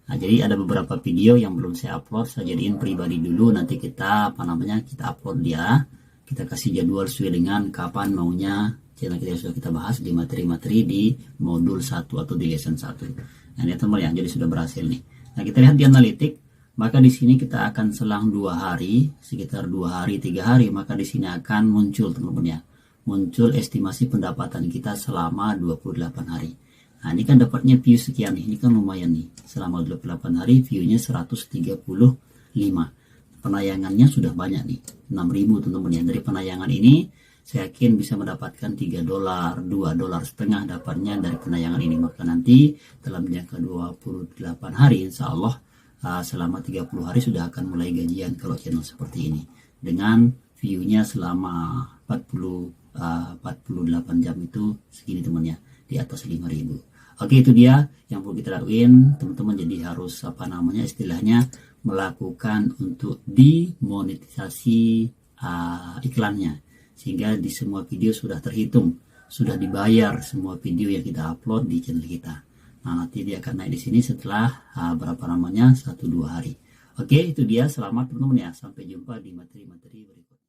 Nah, jadi ada beberapa video yang belum saya upload, saya jadiin pribadi dulu, nanti kita kita upload dia. Kita kasih jadwal sesuai dengan kapan maunya channel kita yang sudah kita bahas di materi-materi di modul 1 atau di lesson 1. Nah, ini teman ya, jadi sudah berhasil nih. Nah, kita lihat di analitik, maka di sini kita akan selang 2 hari, sekitar 2 hari, 3 hari, maka di sini akan muncul teman-teman ya. Muncul estimasi pendapatan kita selama 28 hari. Nah, ini kan dapatnya view sekian nih, ini kan lumayan nih. Selama 28 hari view-nya 135. Penayangannya sudah banyak nih, 6.000 teman-teman ya. Dari penayangan ini saya yakin bisa mendapatkan $3, $2,5 dapatnya dari penayangan ini. Maka nanti dalam jangka 28 hari insya Allah selama 30 hari sudah akan mulai gajian kalau channel seperti ini. Dengan view-nya selama 48 jam itu segini teman ya, di atas 5.000. Oke, itu dia yang perlu kita lakuin teman-teman. Jadi harus istilahnya melakukan untuk dimonetisasi iklannya, sehingga di semua video sudah terhitung, sudah dibayar semua video yang kita upload di channel kita. Nah, nanti dia akan naik di sini setelah 1-2 hari. Oke, itu dia. Selamat teman-teman ya, sampai jumpa di materi-materi berikutnya.